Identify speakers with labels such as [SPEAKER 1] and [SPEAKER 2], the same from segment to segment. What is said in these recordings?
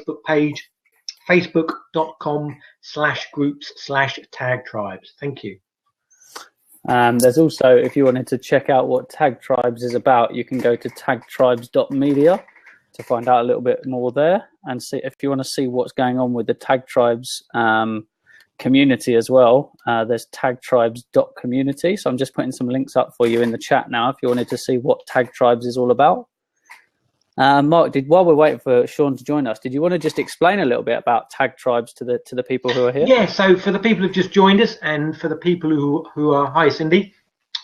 [SPEAKER 1] Facebook page, facebook.com/groups/tag tribes. Thank you.
[SPEAKER 2] There's also, if you wanted to check out what Tag Tribes is about, you can go to tagtribes.media to find out a little bit more there, and see if you want to see what's going on with the Tag Tribes community as well. There's tagtribes.community. So I'm just putting some links up for you in the chat now if you wanted to see what Tag Tribes is all about. Mark, while we're waiting for Sean to join us, did you want to just explain a little bit about Tag Tribes to the people who are here?
[SPEAKER 1] Yeah, so for the people who've just joined us, and for the people who are, hi Cindy,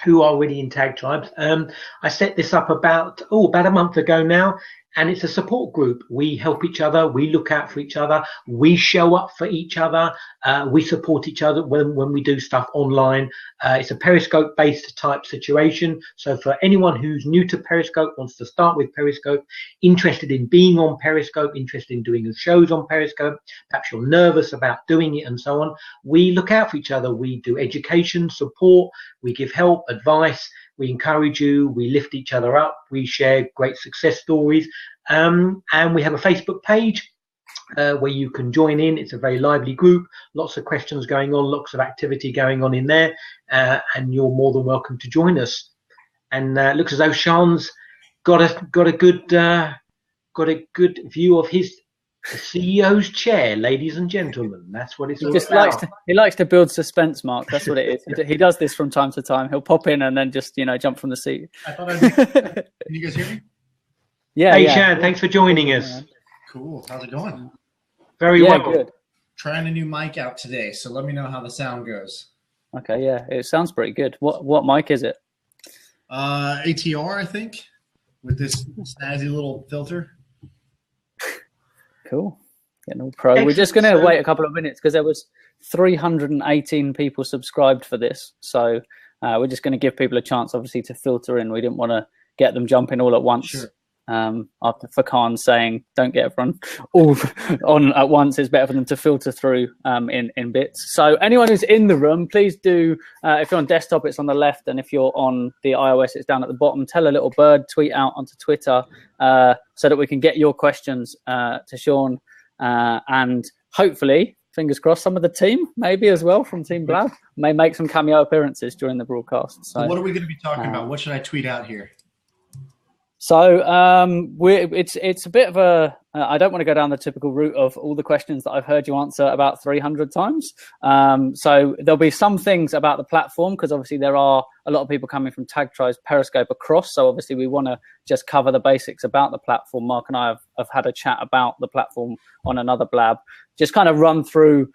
[SPEAKER 1] who are already in Tag Tribes, I set this up about a month ago now, and it's a support group. We help each other, we look out for each other, we show up for each other, we support each other when we do stuff online. It's a Periscope based type situation, so for anyone who's new to Periscope, wants to start with Periscope, interested in being on Periscope, interested in doing shows on Periscope, perhaps you're nervous about doing it and so on, we look out for each other. We do education, support, we give help, advice, we encourage you, we lift each other up, we share great success stories, and we have a Facebook page where you can join in. It's a very lively group, lots of questions going on, lots of activity going on in there, and you're more than welcome to join us. And looks as though Sean's got a good view of his CEO's chair, ladies and gentlemen. That's what it's all about.
[SPEAKER 2] He likes to build suspense, Mark. That's what it is. He does this from time to time. He'll pop in and then just, jump from the seat.
[SPEAKER 3] I thought can you guys hear me?
[SPEAKER 2] Yeah.
[SPEAKER 1] Hey, Shaan, thanks for joining us.
[SPEAKER 3] Cool. How's it going?
[SPEAKER 1] Very well.
[SPEAKER 2] Good.
[SPEAKER 3] Trying a new mic out today, so let me know how the sound goes.
[SPEAKER 2] Okay, yeah, it sounds pretty good. What mic is it?
[SPEAKER 3] ATR, I think, with this snazzy little filter.
[SPEAKER 2] Cool. Getting all pro. We're just going to wait a couple of minutes because there was 318 people subscribed for this. So we're just going to give people a chance, obviously, to filter in. We didn't want to get them jumping all at once.
[SPEAKER 3] Sure.
[SPEAKER 2] After Khan saying, don't get everyone all on at once. It's better for them to filter through in bits. So anyone who's in the room, please do, if you're on desktop, it's on the left. And if you're on the iOS, it's down at the bottom. Tell a little bird, tweet out onto Twitter so that we can get your questions to Sean. And hopefully, fingers crossed, some of the team, maybe as well from TeamBlab, may make some cameo appearances during the broadcast. So
[SPEAKER 3] what are we going to be talking about? What should I tweet out here?
[SPEAKER 2] So it's a bit of a I don't want to go down the typical route of all the questions that I've heard you answer about 300 times. So there'll be some things about the platform because obviously there are a lot of people coming from Tag Tribes Periscope across. So obviously we want to just cover the basics about the platform. Mark and I have had a chat about the platform on another blab. Just kind of run through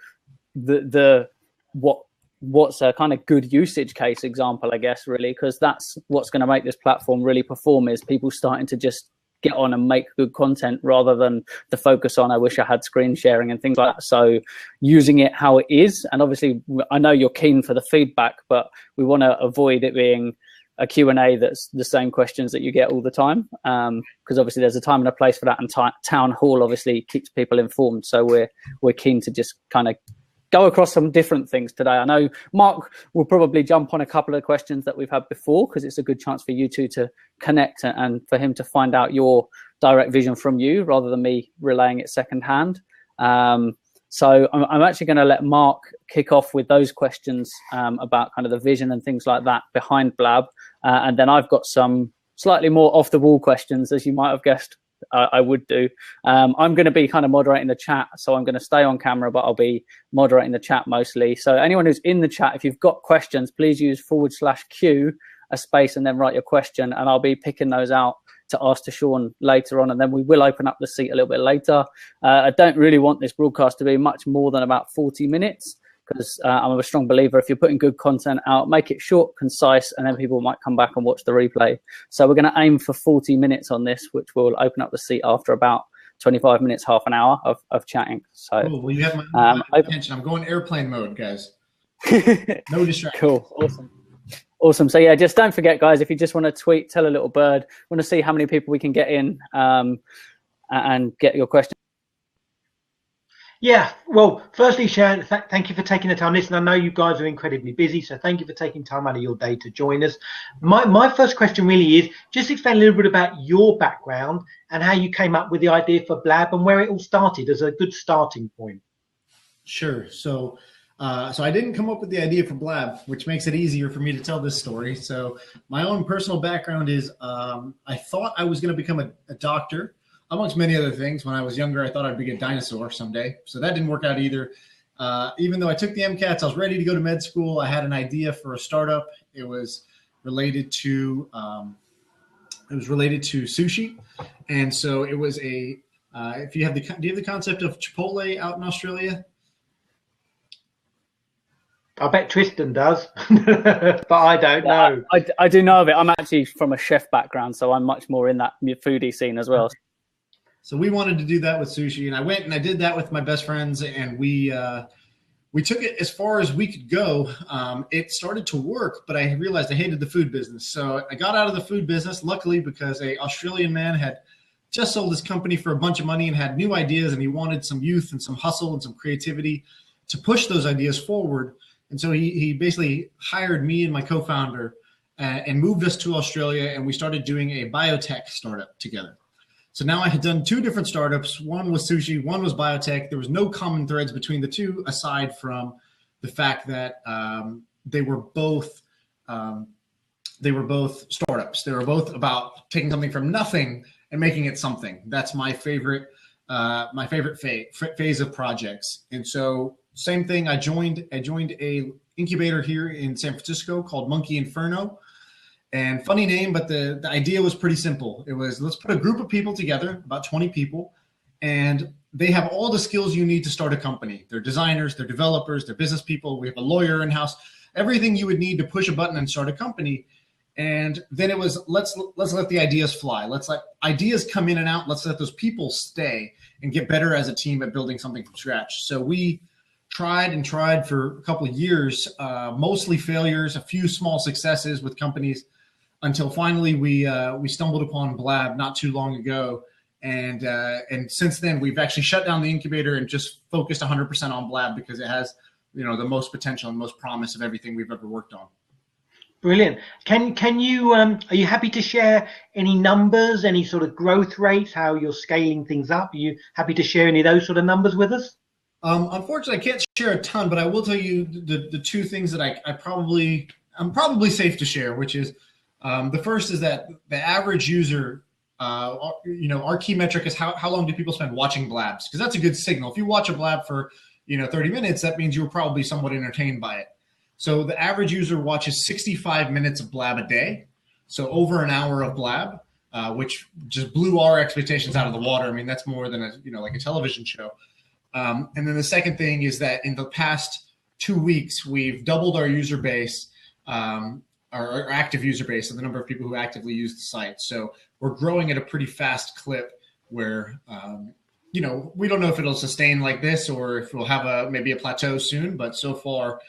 [SPEAKER 2] what's a kind of good usage case example, I guess, really, because that's what's going to make this platform really perform is people starting to just get on and make good content rather than the focus on, I wish I had screen sharing and things like that. So using it how it is, and obviously I know you're keen for the feedback, but we want to avoid it being a Q&A that's the same questions that you get all the time, because obviously there's a time and a place for that, and Town Hall obviously keeps people informed. So we're keen to just kind of go across some different things today. I know Mark will probably jump on a couple of questions that we've had before because it's a good chance for you two to connect and for him to find out your direct vision from you rather than me relaying it secondhand. So I'm actually going to let Mark kick off with those questions about kind of the vision and things like that behind Blab. And then I've got some slightly more off the wall questions, as you might have guessed. I would do. I'm going to be kind of moderating the chat, so I'm going to stay on camera, but I'll be moderating the chat mostly. So anyone who's in the chat, if you've got questions, please use /Q, a space, and then write your question, and I'll be picking those out to ask to Sean later on, and then we will open up the seat a little bit later. I don't really want this broadcast to be much more than about 40 minutes. Because I'm a strong believer, if you're putting good content out, make it short, concise, and then people might come back and watch the replay. So we're going to aim for 40 minutes on this, which will open up the seat after about 25 minutes, half an hour of chatting. So,
[SPEAKER 3] well, you have my attention. I'm going airplane mode, guys. No distraction.
[SPEAKER 2] Cool. Awesome. So, yeah, just don't forget, guys, if you just want to tweet, tell a little bird, want to see how many people we can get in and get your question.
[SPEAKER 1] Yeah, well, firstly, Shaan, thank you for taking the time. Listen, I know you guys are incredibly busy, so thank you for taking time out of your day to join us. My first question really is just explain a little bit about your background and how you came up with the idea for Blab and where it all started as a good starting point.
[SPEAKER 3] Sure. So I didn't come up with the idea for Blab, which makes it easier for me to tell this story. So my own personal background is I thought I was going to become a doctor, amongst many other things. When I was younger, I thought I'd be a dinosaur someday. So that didn't work out either. Even though I took the MCATs, I was ready to go to med school. I had an idea for a startup. It was related to sushi, and so it was a. Do you have the concept of Chipotle out in Australia?
[SPEAKER 1] I bet Tristan does, but I don't know.
[SPEAKER 2] I do know of it. I'm actually from a chef background, so I'm much more in that foodie scene as well.
[SPEAKER 3] So we wanted to do that with sushi, and I went and I did that with my best friends, and we took it as far as we could go. It started to work, but I realized I hated the food business. So I got out of the food business, luckily, because an Australian man had just sold his company for a bunch of money and had new ideas, and he wanted some youth and some hustle and some creativity to push those ideas forward. And so he basically hired me and my co-founder and moved us to Australia, and we started doing a biotech startup together. So now I had done two different startups. One was sushi, one was biotech. There was no common threads between the two, aside from the fact that they were both startups. They were both about taking something from nothing and making it something. That's my favorite phase of projects. And so same thing. I joined a incubator here in San Francisco called Monkey Inferno. And funny name, but the idea was pretty simple. It was, let's put a group of people together, about 20 people, and they have all the skills you need to start a company. They're designers, they're developers, they're business people. We have a lawyer in-house, everything you would need to push a button and start a company. And then it was, let's let the ideas fly. Let's let ideas come in and out. Let's let those people stay and get better as a team at building something from scratch. So we tried and tried for a couple of years, mostly failures, a few small successes with companies, until finally we stumbled upon Blab not too long ago. And since then, we've actually shut down the incubator and just focused 100% on Blab because it has, the most potential and most promise of everything we've ever worked on.
[SPEAKER 1] Brilliant. Can you are you happy to share any numbers, any sort of growth rates, how you're scaling things up? Are you happy to share any of those sort of numbers with us?
[SPEAKER 3] Unfortunately, I can't share a ton, but I will tell you the two things that I'm probably safe to share, which is the first is that the average user, our key metric is how long do people spend watching Blabs? Because that's a good signal. If you watch a Blab for 30 minutes, that means you were probably somewhat entertained by it. So the average user watches 65 minutes of Blab a day, so over an hour of Blab, which just blew our expectations out of the water. I mean, that's more than like a television show. And then the second thing is that in the past 2 weeks, we've doubled our user base, our active user base, and the number of people who actively use the site. So we're growing at a pretty fast clip where, we don't know if it'll sustain like this or if we'll have maybe a plateau soon, but so far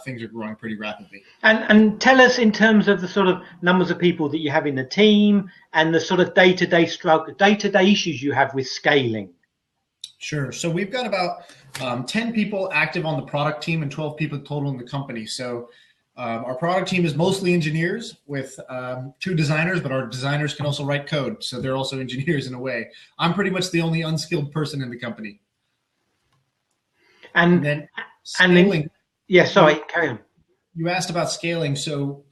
[SPEAKER 3] things are growing pretty rapidly.
[SPEAKER 1] And tell us in terms of the sort of numbers of people that you have in the team and the sort of day-to-day issues you have with scaling.
[SPEAKER 3] Sure. So we've got about 10 people active on the product team and 12 people total in the company. So our product team is mostly engineers with 2 designers, but our designers can also write code. So they're also engineers in a way. I'm pretty much the only unskilled person in the company.
[SPEAKER 1] And then scaling. Yeah, sorry, carry on.
[SPEAKER 3] You asked about scaling. So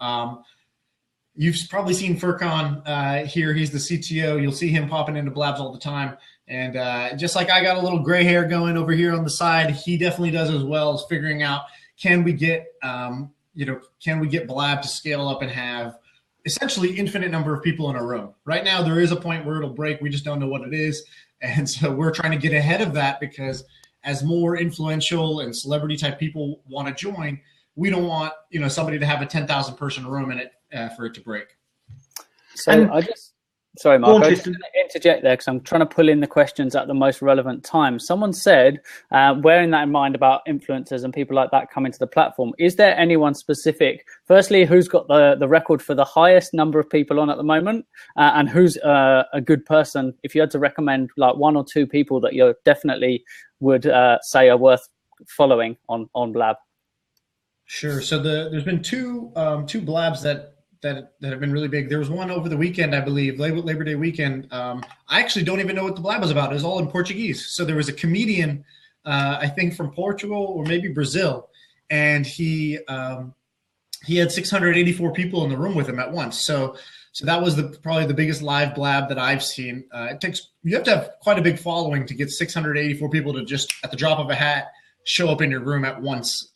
[SPEAKER 3] you've probably seen Furkan here. He's the CTO. You'll see him popping into Blabs all the time. And just like I got a little gray hair going over here on the side, he definitely does as well, as figuring out, can we get Blab to scale up and have essentially infinite number of people in a room? Right now, there is a point where it'll break. We just don't know what it is. And so we're trying to get ahead of that because as more influential and celebrity type people want to join, we don't want, somebody to have a 10,000 person room in it for it to break.
[SPEAKER 2] So Sorry,
[SPEAKER 1] Go
[SPEAKER 2] Mark,
[SPEAKER 1] on,
[SPEAKER 2] I just
[SPEAKER 1] Tristan.
[SPEAKER 2] want to interject there because I'm trying to pull in the questions at the most relevant time. Someone said, bearing that in mind about influencers and people like that coming to the platform, is there anyone specific, firstly, who's got the record for the highest number of people on at the moment, and who's a good person, if you had to recommend like one or two people that you definitely would say are worth following on Blab? Sure.
[SPEAKER 3] So there's been two blabs that have been really big. There was one over the weekend, I believe, Labor Day weekend. I actually don't even know what the blab was about. It was all in Portuguese. So there was a comedian, I think from Portugal or maybe Brazil, and he had 684 people in the room with him at once. So that was probably the biggest live blab that I've seen. You have to have quite a big following to get 684 people to just at the drop of a hat show up in your room at once.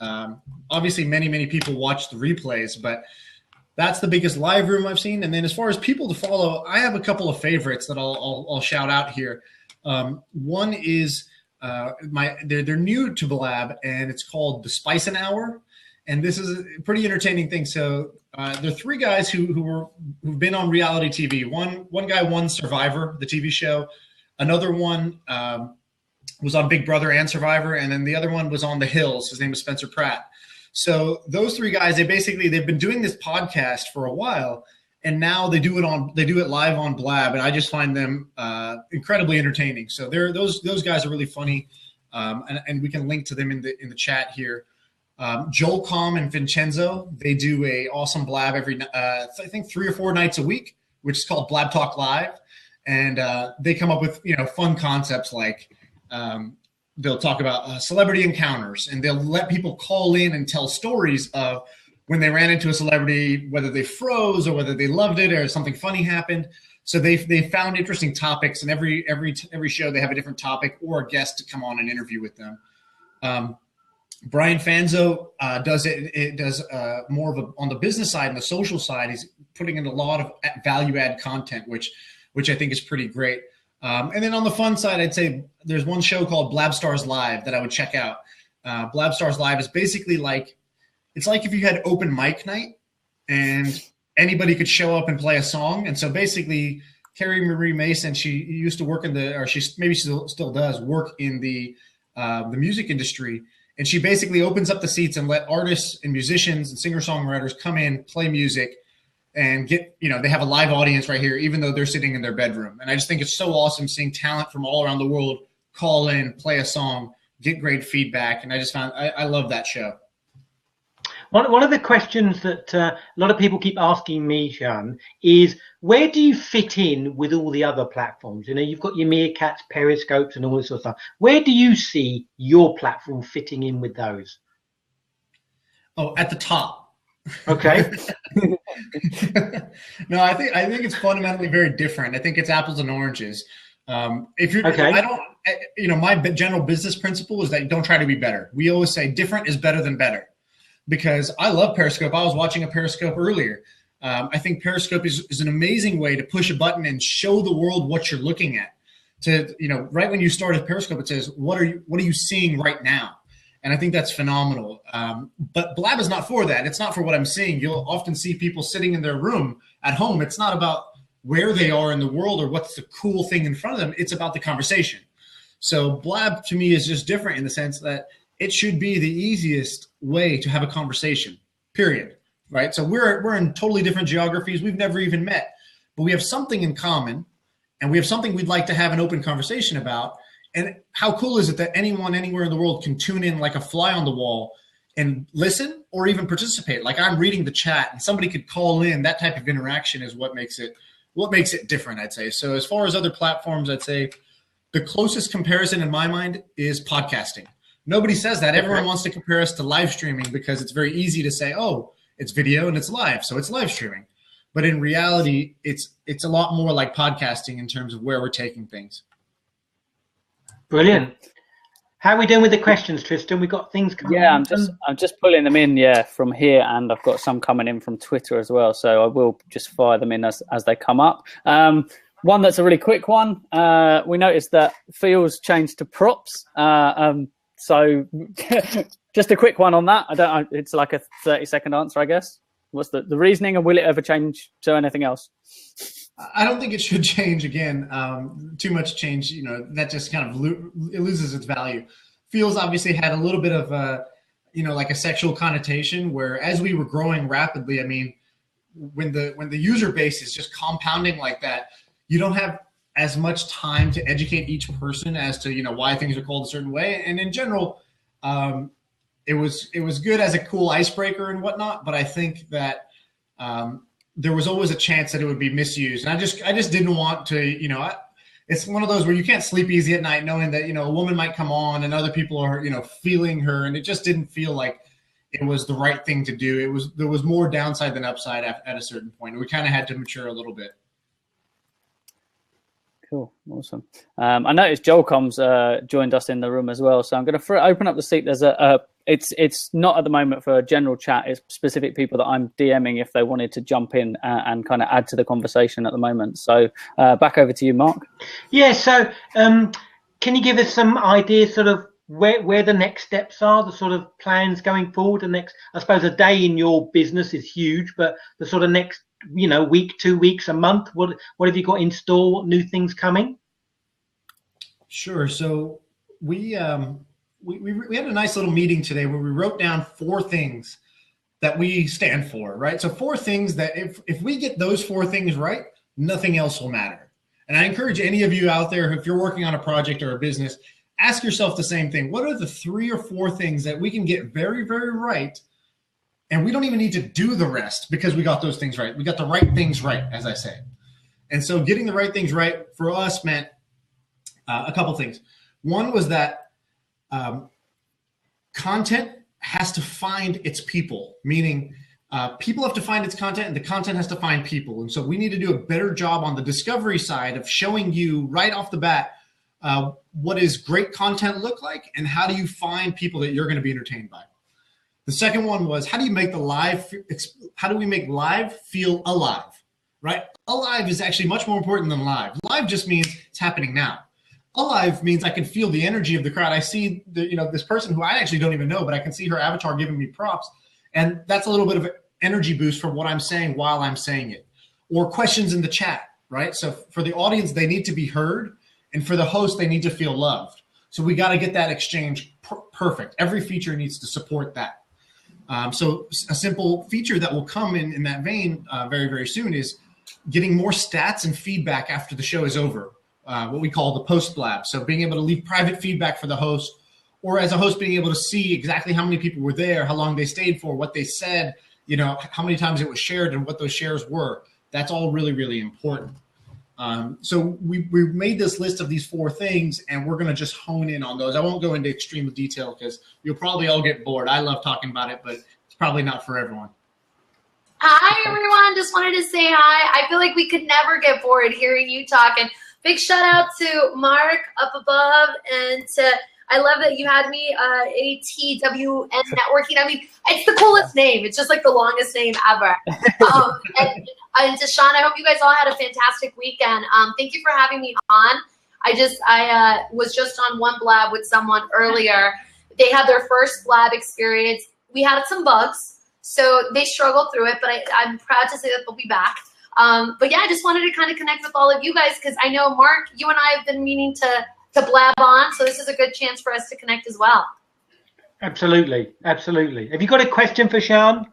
[SPEAKER 3] Obviously, many people watch the replays, but that's the biggest live room I've seen. And then as far as people to follow, I have a couple of favorites that I'll shout out here. One is they're new to Blab, and it's called the Spicin' Hour. And this is a pretty entertaining thing. So there are three guys who've been on reality TV. One guy won Survivor, the TV show. Another one was on Big Brother and Survivor, and then the other one was on The Hills. His name is Spencer Pratt. So those three guys, they've been doing this podcast for a while, and now they do it live on Blab, and I just find them incredibly entertaining. So those guys are really funny, and we can link to them in the chat here. Joel Comm and Vincenzo, they do a awesome Blab every I think 3 or 4 nights a week, which is called Blab Talk Live, and they come up with fun concepts like. They'll talk about celebrity encounters, and they'll let people call in and tell stories of when they ran into a celebrity, whether they froze or whether they loved it or something funny happened. So they found interesting topics, and every show they have a different topic or a guest to come on and interview with them. BrianFanzo does it does more of on the business side and the social side. He's putting in a lot of value add content, which I think is pretty great. And then on the fun side, I'd say there's one show called Blab Stars Live that I would check out. Blab Stars Live is basically it's like if you had open mic night and anybody could show up and play a song. And so basically Carrie Marie Mason, she used to work she still does work in the music industry. And she basically opens up the seats and let artists and musicians and singer-songwriters come in, play music, and they have a live audience right here, even though they're sitting in their bedroom. And I just think it's so awesome seeing talent from all around the world call in, play a song, get great feedback. And I just found, I love that show.
[SPEAKER 1] One of the questions that a lot of people keep asking me, Shaan, is where do you fit in with all the other platforms? You've got your Meerkats, Periscopes, and all this sort of stuff. Where do you see your platform fitting in with those?
[SPEAKER 3] Oh, at the top.
[SPEAKER 1] Okay.
[SPEAKER 3] No, I think it's fundamentally very different. I think it's apples and oranges. If you're,
[SPEAKER 1] okay.
[SPEAKER 3] I don't, my general business principle is that you don't try to be better. We always say different is better than better, because I love Periscope. I was watching a Periscope earlier. I think Periscope is an amazing way to push a button and show the world what you're looking at. Right when you start at Periscope, it says, what are you seeing right now? And I think that's phenomenal. But Blab is not for that. It's not for what I'm seeing. You'll often see people sitting in their room at home. It's not about where they are in the world or what's the cool thing in front of them. It's about the conversation. So Blab to me is just different in the sense that it should be the easiest way to have a conversation, period. Right? So we're in totally different geographies. We've never even met, but we have something in common, and we have something we'd like to have an open conversation about. And how cool is it that anyone anywhere in the world can tune in like a fly on the wall and listen or even participate? Like I'm reading the chat and somebody could call in. That type of interaction is what makes it different, I'd say. So as far as other platforms, I'd say the closest comparison in my mind is podcasting. Nobody says that. Everyone wants to compare us to live streaming because it's very easy to say, oh, it's video and it's live, so it's live streaming. But in reality, it's a lot more like podcasting in terms of where we're taking things.
[SPEAKER 1] Brilliant. How are we doing with the questions, Tristan? We got things coming.
[SPEAKER 2] Yeah, I'm just pulling them in, from here, and I've got some coming in from Twitter as well. So I will just fire them in as they come up. One that's a really quick one. We noticed that Feels changed to props. So just a quick one on that. It's like a 30-second answer, I guess. What's the reasoning, and will it ever change to anything else?
[SPEAKER 3] I don't think it should change again. Too much change, that just kind of it loses its value. Feels obviously had a little bit of like a sexual connotation, where as we were growing rapidly, I mean, when the user base is just compounding like that, you don't have as much time to educate each person as to why things are called a certain way. And in general, it was good as a cool icebreaker and whatnot, but I think that there was always a chance that it would be misused. And I just didn't want to, it's one of those where you can't sleep easy at night knowing that, a woman might come on and other people are, feeling her. And it just didn't feel like it was the right thing to do. There was more downside than upside at a certain point. We kind of had to mature a little bit.
[SPEAKER 2] Cool, awesome. I noticed Joelcom's joined us in the room as well, so I'm going to open up the seat. There's it's not at the moment for a general chat. It's specific people that I'm DMing if they wanted to jump in and kind of add to the conversation at the moment. So back over to you, Mark.
[SPEAKER 1] Yeah. So can you give us some ideas, sort of where the next steps are, the sort of plans going forward? The next, I suppose, a day in your business is huge, but the sort of next, week, 2 weeks, a month, what have you got in store? What new things coming?
[SPEAKER 3] Sure. So we had a nice little meeting today where we wrote down 4 things that we stand for, right? So 4 things that if we get those 4 things right, nothing else will matter. And I encourage any of you out there, if you're working on a project or a business, ask yourself the same thing. What are the 3 or 4 things that we can get very, very right? And we don't even need to do the rest because we got those things right. We got the right things right, as I say. And so getting the right things right for us meant a couple things. One was that content has to find its people, meaning people have to find its content and the content has to find people. And so we need to do a better job on the discovery side of showing you right off the bat what does great content look like and how do you find people that you're going to be entertained by. The second one was how do we make live feel alive, right? Alive is actually much more important than live. Live just means it's happening now. Alive means I can feel the energy of the crowd. I see this person who I actually don't even know, but I can see her avatar giving me props. And that's a little bit of an energy boost for what I'm saying while I'm saying it. Or questions in the chat, right? So for the audience, they need to be heard. And for the host, they need to feel loved. So we got to get that exchange perfect. Every feature needs to support that. So a simple feature that will come in that vein very, very soon is getting more stats and feedback after the show is over, what we call the post-blab. So being able to leave private feedback for the host, or as a host being able to see exactly how many people were there, how long they stayed for, what they said, how many times it was shared and what those shares were. That's all really, really important. So we made this list of these 4 things, and we're going to just hone in on those. I won't go into extreme detail because you'll probably all get bored. I love talking about it, but it's probably not for everyone.
[SPEAKER 4] Hi, everyone. Just wanted to say hi. I feel like we could never get bored hearing you talk. And big shout out to Mark up above, and I love that you had me ATWN Networking. I mean, it's the coolest name. It's just like the longest name ever. And to Sean, I hope you guys all had a fantastic weekend. Thank you for having me on. I was just on one blab with someone earlier. They had their first blab experience. We had some bugs, so they struggled through it, but I'm proud to say that they'll be back. But yeah, I just wanted to kind of connect with all of you guys because I know, Mark, you and I have been meaning to blab on, so this is a good chance for us to connect as well. Absolutely.
[SPEAKER 1] Have you got a question for Sean?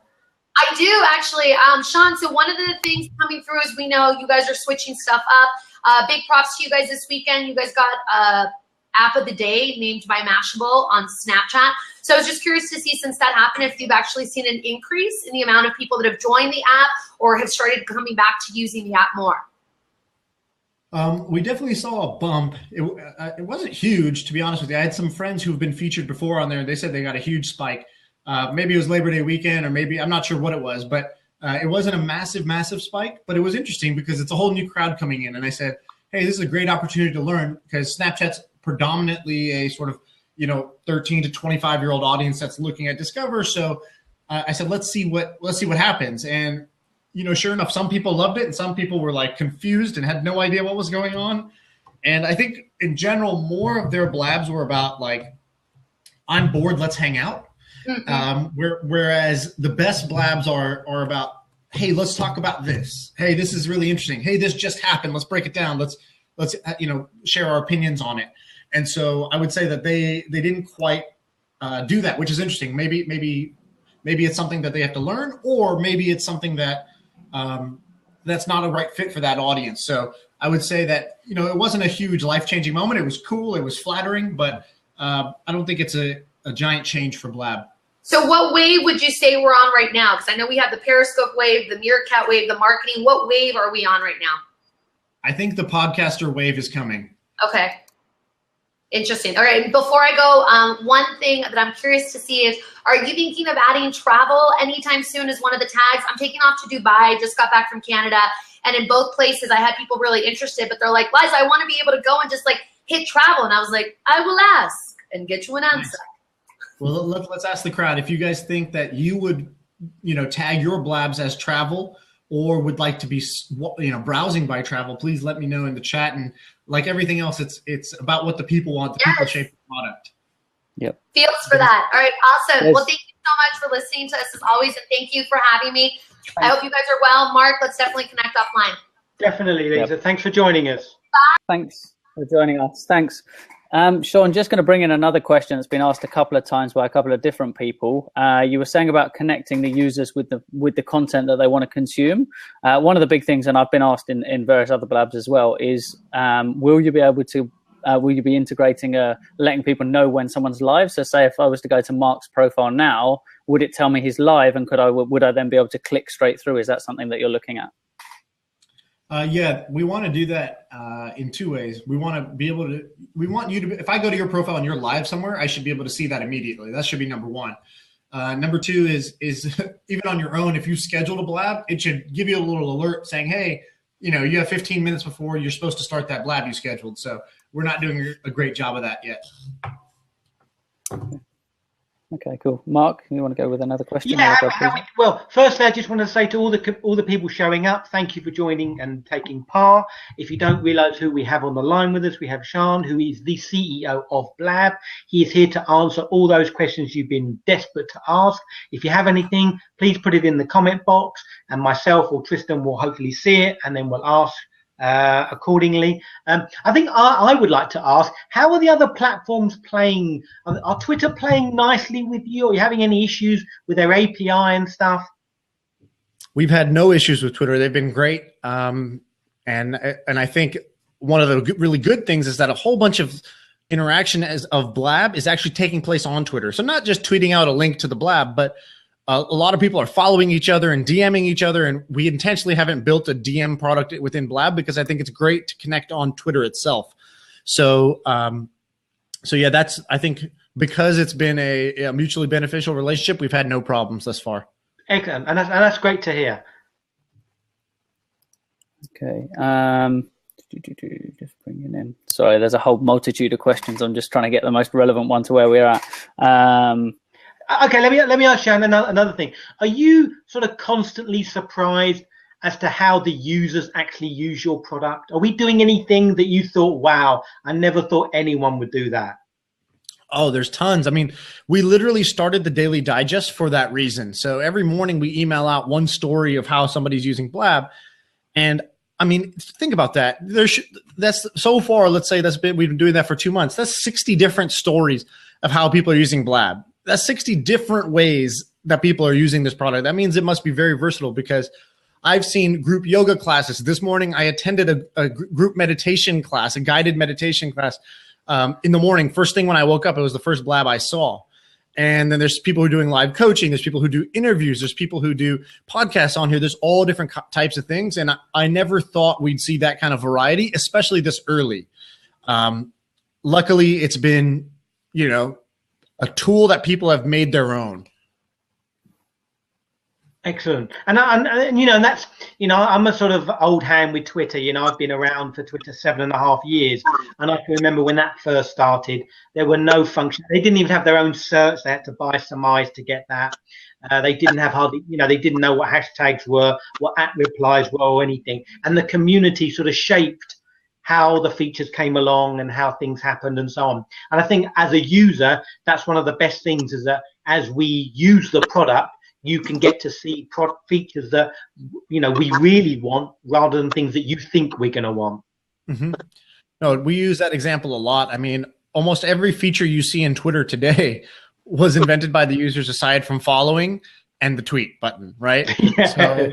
[SPEAKER 4] I do, actually. Sean, so one of the things coming through is we know you guys are switching stuff up. Big props to you guys this weekend. You guys got app of the day named by Mashable on Snapchat. So I was just curious to see, since that happened, if you've actually seen an increase in the amount of people that have joined the app or have started coming back to using the app more.
[SPEAKER 3] We definitely saw a bump. It wasn't huge, to be honest with you. I had some friends who've been featured before on there. They said they got a huge spike. Maybe it was Labor Day weekend, or maybe I'm not sure what it was, but it wasn't a massive spike. But it was interesting because it's a whole new crowd coming in. And I said, hey, this is a great opportunity to learn because Snapchat's predominantly a sort of 13 to 25-year-old audience that's looking at Discover. So I said, let's see what happens. And sure enough, some people loved it and some people were like confused and had no idea what was going on. And I think in general, more of their blabs were about like, I'm bored, let's hang out. Mm-hmm. Whereas the best blabs are about hey, let's talk about this. Hey, this is really interesting. Hey, this just happened. Let's break it down. Let's share our opinions on it. And so I would say that they didn't quite do that, which is interesting. Maybe it's something that they have to learn, or maybe it's something that that's not a right fit for that audience. So I would say that, it wasn't a huge life-changing moment. It was cool. It was flattering, but I don't think it's a giant change for Blab.
[SPEAKER 4] So what wave would you say we're on right now? Because I know we have the Periscope wave, the Meerkat wave, the marketing. What wave are we on right now?
[SPEAKER 3] I think the podcaster wave is coming.
[SPEAKER 4] Okay. Interesting. All right. Before I go, one thing that I'm curious to see is, are you thinking of adding travel anytime soon as one of the tags? I'm taking off to Dubai. I just got back from Canada. And in both places, I had people really interested, but they're like, Liza, I want to be able to go and just hit travel. And I was like, I will ask and get you an answer.
[SPEAKER 3] Nice. Well, let's ask the crowd. If you guys think that you would, tag your blabs as travel, or would like to be, browsing by travel, please let me know in the chat. And like everything else, it's about what the people want. The people shape the product.
[SPEAKER 2] Yep.
[SPEAKER 4] Feels for that. All right. Awesome. Yes. Well, thank you so much for listening to us as always. And thank you for having me. Thanks. I hope you guys are well. Mark, let's definitely connect offline.
[SPEAKER 1] Definitely, Lisa. Yep. Thanks for joining us.
[SPEAKER 4] Bye.
[SPEAKER 2] Thanks for joining us. Thanks. Sean, just going to bring in another question that's been asked a couple of times by a couple of different people. You were saying about connecting the users with the content that they want to consume. One of the big things, and I've been asked in various other blabs as well, is will you be integrating letting people know when someone's live? So say if I was to go to Mark's profile now, would it tell me he's live, and would I then be able to click straight through? Is that something that you're looking at?
[SPEAKER 3] Yeah, we want to do that in two ways. We want you to, if I go to your profile and you're live somewhere, I should be able to see that immediately. That should be number one. Number two is even on your own, if you scheduled a blab, it should give you a little alert saying, hey, you have 15 minutes before you're supposed to start that blab you scheduled. So we're not doing a great job of that yet.
[SPEAKER 2] Okay, cool. Mark, you want to go with another question?
[SPEAKER 1] Yeah. Well, firstly, I just want to say to all the people showing up, thank you for joining and taking part. If you don't realize who we have on the line with us, we have Shaan, who is the CEO of Blab. He is here to answer all those questions you've been desperate to ask. If you have anything, please put it in the comment box, and myself or Tristan will hopefully see it, and then we'll ask accordingly. I think I would like to ask, how are the other platforms playing? Are Twitter playing nicely with you? Are you having any issues with their API and stuff?
[SPEAKER 3] We've had no issues with Twitter. They've been great. And I think one of the really good things is that a whole bunch of interaction of Blab is actually taking place on Twitter. So not just tweeting out a link to the Blab, but a lot of people are following each other and DMing each other, and we intentionally haven't built a DM product within Blab because I think it's great to connect on Twitter itself. So, yeah, that's, I think, because it's been a mutually beneficial relationship, we've had no problems thus far.
[SPEAKER 1] Excellent, and that's great to hear.
[SPEAKER 2] Okay, just bringing in. Sorry, there's a whole multitude of questions. I'm just trying to get the most relevant one to where we're at.
[SPEAKER 1] Okay, let me ask you another thing. Are you sort of constantly surprised as to how the users actually use your product? Are we doing anything that you thought, wow, I never thought anyone would do that?
[SPEAKER 3] Oh, there's tons. I mean, we literally started the Daily Digest for that reason. So every morning we email out one story of how somebody's using Blab. And I mean, think about that. That's so far, let's say we've been doing that for 2 months. That's 60 different stories of how people are using Blab. That's 60 different ways that people are using this product. That means it must be very versatile, because I've seen group yoga classes. This morning, I attended a group meditation class, a guided meditation class in the morning. First thing when I woke up, it was the first Blab I saw. And then there's people who are doing live coaching. There's people who do interviews. There's people who do podcasts on here. There's all different types of things. And I never thought we'd see that kind of variety, especially this early. Luckily, it's been, a tool that people have made their own.
[SPEAKER 1] Excellent. And that's, I'm a sort of old hand with Twitter. I've been around for Twitter 7.5 years. And I can remember when that first started, there were no functions. They didn't even have their own search. They had to buy some eyes to get that. They didn't have hardly, they didn't know what hashtags were, what @ replies were, or anything. And the community sort of shaped how the features came along and how things happened and so on. And I think as a user, that's one of the best things, is that as we use the product, you can get to see features that we really want, rather than things that you think we're going to want.
[SPEAKER 3] Mm-hmm. No, we use that example a lot. I mean, almost every feature you see in Twitter today was invented by the users, aside from following and the tweet button, right?
[SPEAKER 1] Yeah.
[SPEAKER 3] So,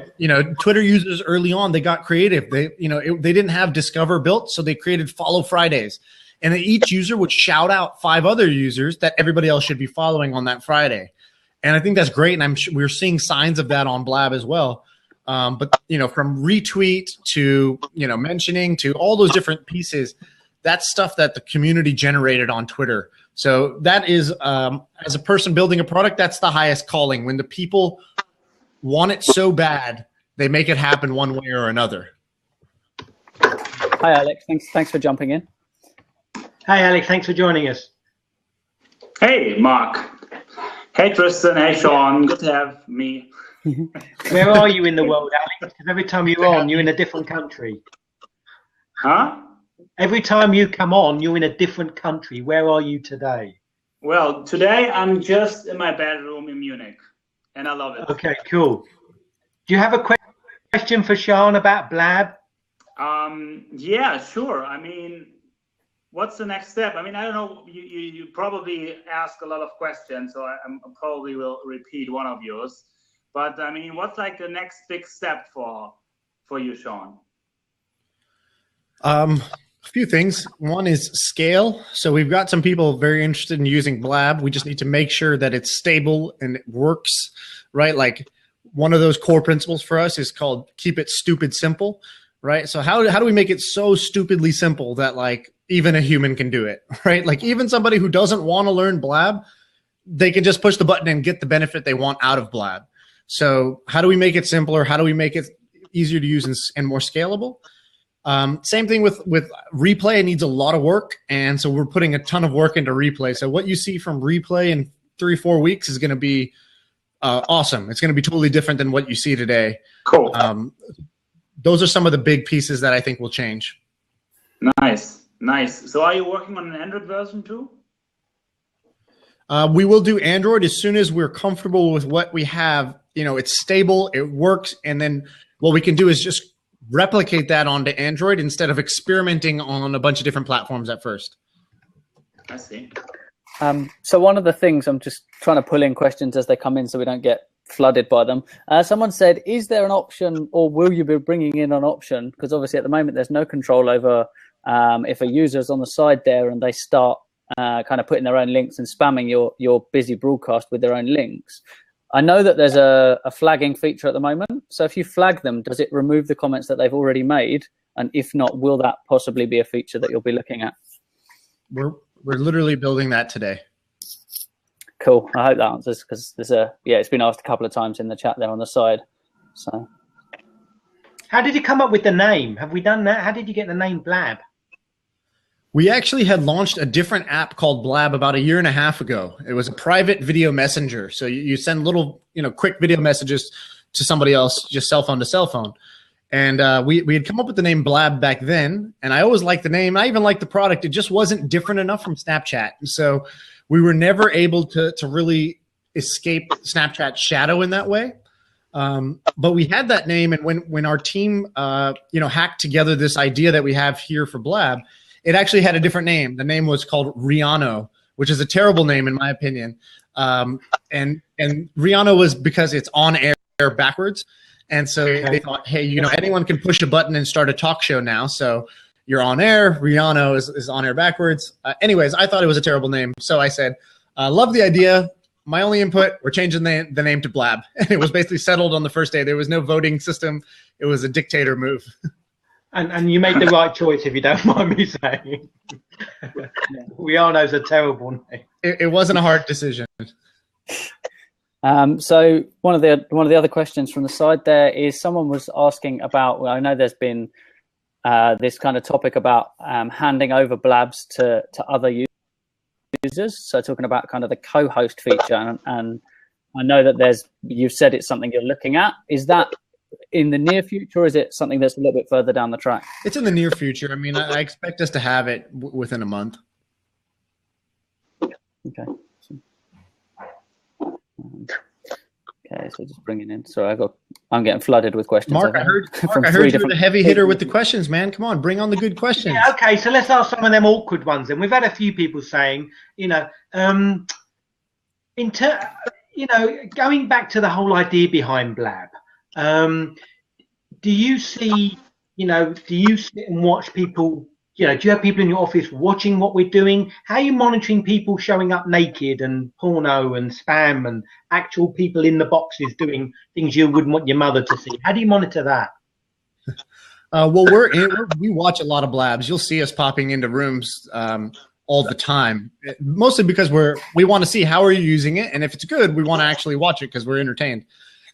[SPEAKER 3] Twitter users early on, they got creative. They didn't have Discover built, so they created Follow Fridays. And then each user would shout out 5 other users that everybody else should be following on that Friday. And I think that's great. And we're seeing signs of that on Blab as well. But from retweet to, mentioning to all those different pieces, that's stuff that the community generated on Twitter. So that is, as a person building a product, that's the highest calling. When the people want it so bad, they make it happen one way or another.
[SPEAKER 2] Hi, Alex. Thanks for jumping in.
[SPEAKER 1] Hi, Alex. Thanks for joining us.
[SPEAKER 5] Hey, Mark. Hey, Tristan. Hey, Sean. Good to have me.
[SPEAKER 1] Where are you in the world, Alex? Because every time you're on, you're in a different country.
[SPEAKER 5] Huh?
[SPEAKER 1] Every time you come on, you're in a different country. Where are you today?
[SPEAKER 5] Well, today I'm just in my bedroom in Munich, and I love it.
[SPEAKER 1] Okay, cool. Do you have a question for Sean about Blab?
[SPEAKER 5] Yeah, sure. I mean, what's the next step? I mean, I don't know. You probably ask a lot of questions, so I probably will repeat one of yours. But I mean, what's like the next big step for you, Sean?
[SPEAKER 3] A few things. One is scale. So we've got some people very interested in using Blab. We just need to make sure that it's stable and it works, right? Like one of those core principles for us is called keep it stupid simple, right? So how do we make it so stupidly simple that like even a human can do it, right? Like even somebody who doesn't want to learn Blab, they can just push the button and get the benefit they want out of Blab. So how do we make it simpler? How do we make it easier to use and more scalable? Same thing with replay. It needs a lot of work. And so we're putting a ton of work into replay. So what you see from replay in 3-4 weeks is going to be awesome. It's going to be totally different than what you see today.
[SPEAKER 5] Cool.
[SPEAKER 3] Those are some of the big pieces that I think will change.
[SPEAKER 5] Nice. So are you working on an Android version too?
[SPEAKER 3] We will do Android as soon as we're comfortable with what we have. It's stable, it works. And then what we can do is just replicate that onto Android instead of experimenting on a bunch of different platforms at first.
[SPEAKER 5] I see.
[SPEAKER 2] So one of the things, I'm just trying to pull in questions as they come in so we don't get flooded by them. Someone said, is there an option, or will you be bringing in an option? Because obviously at the moment there's no control over if a user's on the side there and they start kind of putting their own links and spamming your busy broadcast with their own links. I know that there's a flagging feature at the moment. So if you flag them, does it remove the comments that they've already made? And if not, will that possibly be a feature that you'll be looking at?
[SPEAKER 3] We're literally building that today.
[SPEAKER 2] Cool. I hope that answers, because it's been asked a couple of times in the chat there on the side. So,
[SPEAKER 1] how did you come up with the name? Have we done that? How did you get the name Blab?
[SPEAKER 3] We actually had launched a different app called Blab about 1.5 years ago. It was a private video messenger. So you send little, quick video messages to somebody else, just cell phone to cell phone. And we had come up with the name Blab back then. And I always liked the name. I even liked the product. It just wasn't different enough from Snapchat. And so we were never able to really escape Snapchat's shadow in that way. But we had that name. And when our team, hacked together this idea that we have here for Blab, it actually had a different name. The name was called Riano, which is a terrible name in my opinion. And Riano was because it's on air backwards. And so they thought, hey, anyone can push a button and start a talk show now. So you're on air. Riano is on air backwards. Anyways, I thought it was a terrible name. So I said, love the idea. My only input, we're changing the name to Blab. And it was basically settled on the first day. There was no voting system. It was a dictator move.
[SPEAKER 1] And you made the right choice, if you don't mind me saying. Riano's a terrible name.
[SPEAKER 3] It wasn't a hard decision.
[SPEAKER 2] So one of the other questions from the side there is someone was asking about. Well, I know there's been this kind of topic about handing over Blabs to other users. So talking about kind of the co-host feature, and I know that you've said it's something you're looking at. Is that in the near future, or is it something that's a little bit further down the track?
[SPEAKER 3] It's in the near future. I mean, I expect us to have it within a month.
[SPEAKER 2] Okay. Okay. Okay, so just bringing in. Sorry, I'm getting flooded with questions.
[SPEAKER 3] Mark, I heard you were the heavy hitter with the questions, man. Come on, bring on the good questions.
[SPEAKER 1] Yeah, okay, so let's ask some of them awkward ones. And we've had a few people saying, going back to the whole idea behind Blab, do you see, do you sit and watch people? Do you have people in your office watching what we're doing? How are you monitoring people showing up naked and porno and spam and actual people in the boxes doing things you wouldn't want your mother to see? How do you monitor that?
[SPEAKER 3] Well, we watch a lot of Blabs. You'll see us popping into rooms all the time, mostly because we want to see how are you using it, and if it's good, we want to actually watch it because we're entertained.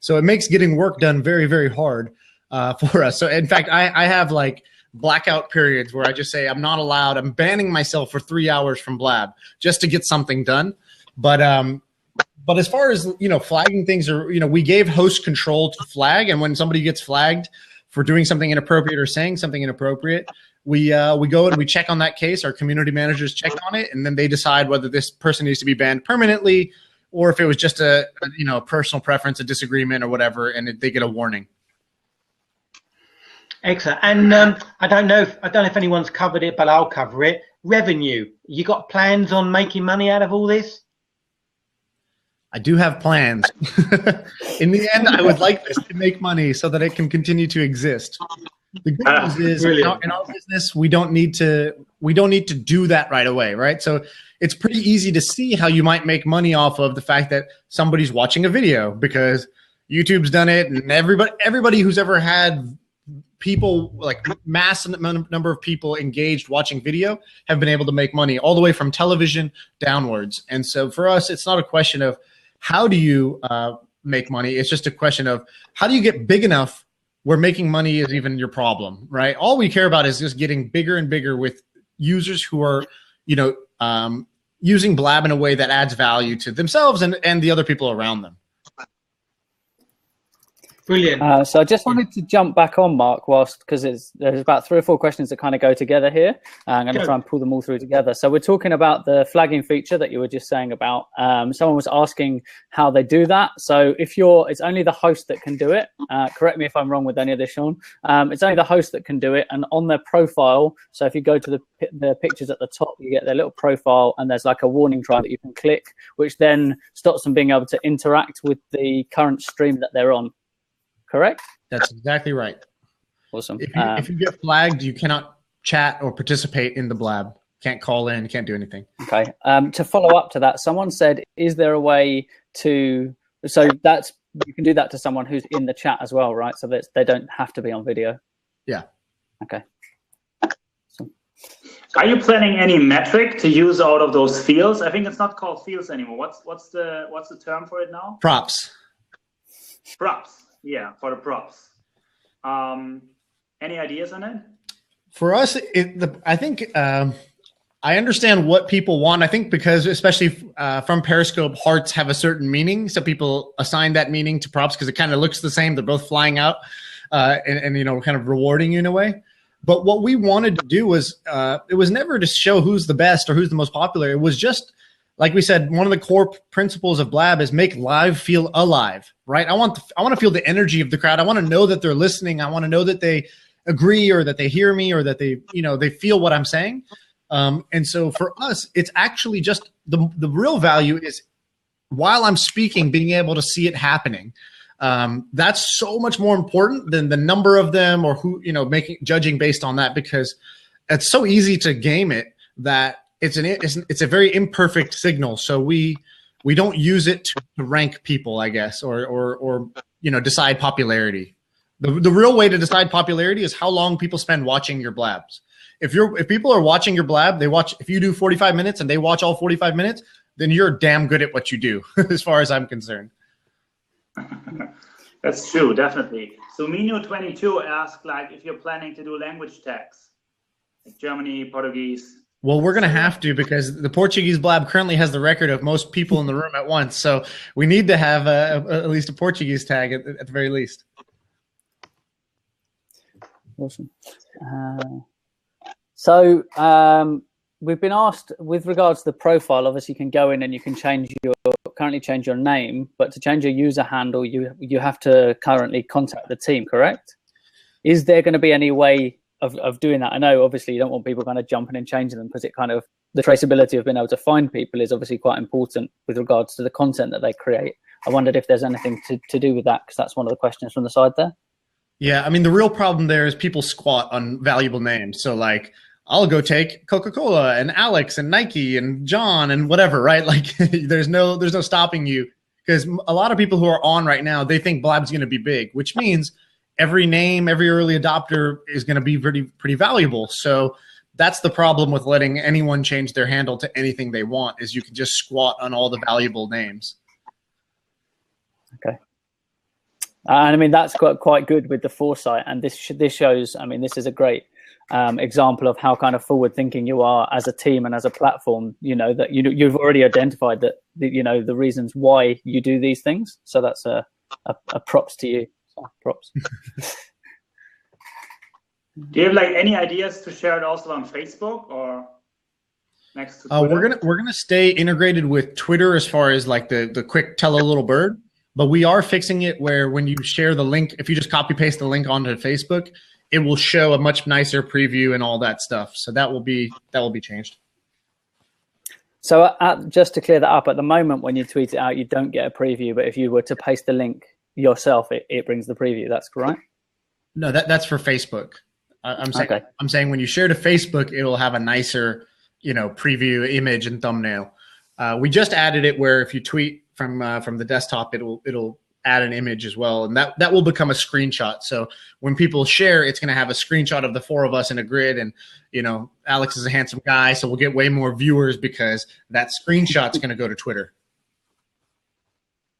[SPEAKER 3] So it makes getting work done very, very hard for us. So in fact, I have like blackout periods where I just say I'm not allowed. I'm banning myself for 3 hours from Blab just to get something done. But as far as flagging things, or we gave host control to flag, and when somebody gets flagged for doing something inappropriate or saying something inappropriate, we go and we check on that case. Our community managers check on it, and then they decide whether this person needs to be banned permanently or if it was just a personal preference, a disagreement, or whatever, and they get a warning.
[SPEAKER 1] Excellent. And I don't know if anyone's covered it, but I'll cover it. Revenue. You got plans on making money out of all this?
[SPEAKER 3] I do have plans. In the end, I would like this to make money so that it can continue to exist. The good news is in our business, we don't need to do that right away, right? So it's pretty easy to see how you might make money off of the fact that somebody's watching a video, because YouTube's done it, and everybody who's ever had people, like mass number of people engaged watching video, have been able to make money all the way from television downwards. And so for us, it's not a question of how do you make money. It's just a question of how do you get big enough where making money is even your problem, right? All we care about is just getting bigger and bigger with users who are, using Blab in a way that adds value to themselves and the other people around them.
[SPEAKER 1] Brilliant.
[SPEAKER 2] So I just wanted to jump back on, Mark, because there's about 3 or 4 questions that kind of go together here. I'm going to try and pull them all through together. So we're talking about the flagging feature that you were just saying about. Someone was asking how they do that. So it's only the host that can do it. Correct me if I'm wrong with any of this, Sean. It's only the host that can do it. And on their profile, so if you go to the pictures at the top, you get their little profile, and there's like a warning triangle that you can click, which then stops them being able to interact with the current stream that they're on. Correct?
[SPEAKER 3] That's exactly right.
[SPEAKER 2] Awesome.
[SPEAKER 3] If you get flagged, you cannot chat or participate in the Blab. Can't call in, can't do anything.
[SPEAKER 2] Okay. To follow up to that, someone said, is there a way to, so that's, you can do that to someone who's in the chat as well, right? So that they don't have to be on video.
[SPEAKER 3] Yeah.
[SPEAKER 2] Okay.
[SPEAKER 5] Are you planning any metric to use out of those fields? I think it's not called fields anymore. What's the term for it now?
[SPEAKER 3] Props.
[SPEAKER 5] Props. Yeah, for the props. Any ideas on it?
[SPEAKER 3] For us, I think I understand what people want. I think because especially from Periscope, hearts have a certain meaning, so people assign that meaning to props because it kind of looks the same. They're both flying out and kind of rewarding you in a way. But what we wanted to do was it was never to show who's the best or who's the most popular. It was just, like we said, one of the core principles of Blab is make live feel alive, right? I want to feel the energy of the crowd. I want to know that they're listening. I want to know that they agree or that they hear me or that they feel what I'm saying. And so for us, it's actually just the real value is while I'm speaking, being able to see it happening. That's so much more important than the number of them or who, judging based on that, because it's so easy to game it that it's a very imperfect signal. So we don't use it to rank people, I guess, or decide popularity. The real way to decide popularity is how long people spend watching your blabs. If people are watching your blab, if you do 45 minutes and they watch all 45 minutes, then you're damn good at what you do, as far as I'm concerned.
[SPEAKER 5] That's true, definitely. So Mino22 asked, if you're planning to do language tags, like Germany, Portuguese.
[SPEAKER 3] Well, we're going to have to, because the Portuguese blab currently has the record of most people in the room at once. So we need to have at least a Portuguese tag at the very least.
[SPEAKER 2] Awesome. So we've been asked with regards to the profile. Obviously, you can go in and you can change your currently change your name, but to change your user handle, you have to currently contact the team, correct? Is there going to be any way of doing that? I know obviously you don't want people kind of jumping and changing them, because it kind of, the traceability of being able to find people is obviously quite important with regards to the content that they create. I wondered if there's anything to do with that, because that's one of the questions from the side there.
[SPEAKER 3] Yeah, I mean, the real problem there is people squat on valuable names. So like, I'll go take Coca-Cola and Alex and Nike and John and whatever, right? Like there's no stopping you, because a lot of people who are on right now, they think Blab's going to be big, which means every name, every early adopter is going to be pretty valuable. So that's the problem with letting anyone change their handle to anything they want, is you can just squat on all the valuable names.
[SPEAKER 2] Okay. And I mean, that's quite good with the foresight. And this shows, I mean, this is a great example of how kind of forward thinking you are as a team and as a platform, you know, that you've already identified that, you know, the reasons why you do these things. So that's a props to you. So, props.
[SPEAKER 5] Do you have like any ideas to share it also on Facebook or next to Twitter?
[SPEAKER 3] We're gonna stay integrated with Twitter as far as like the quick tell a little bird, but we are fixing it where when you share the link, if you just copy paste the link onto Facebook, it will show a much nicer preview and all that stuff. So that will be changed.
[SPEAKER 2] So just to clear that up, at the moment when you tweet it out, you don't get a preview, but if you were to paste the link yourself, it brings the preview. That's correct?
[SPEAKER 3] No, that's for Facebook. I'm saying when you share to Facebook, it'll have a nicer, you know, preview image and thumbnail. We just added it where if you tweet from the desktop, it'll add an image as well, and that will become a screenshot. So when people share, it's going to have a screenshot of the four of us in a grid, and you know, Alex is a handsome guy, so we'll get way more viewers because that screenshot's going to go to Twitter.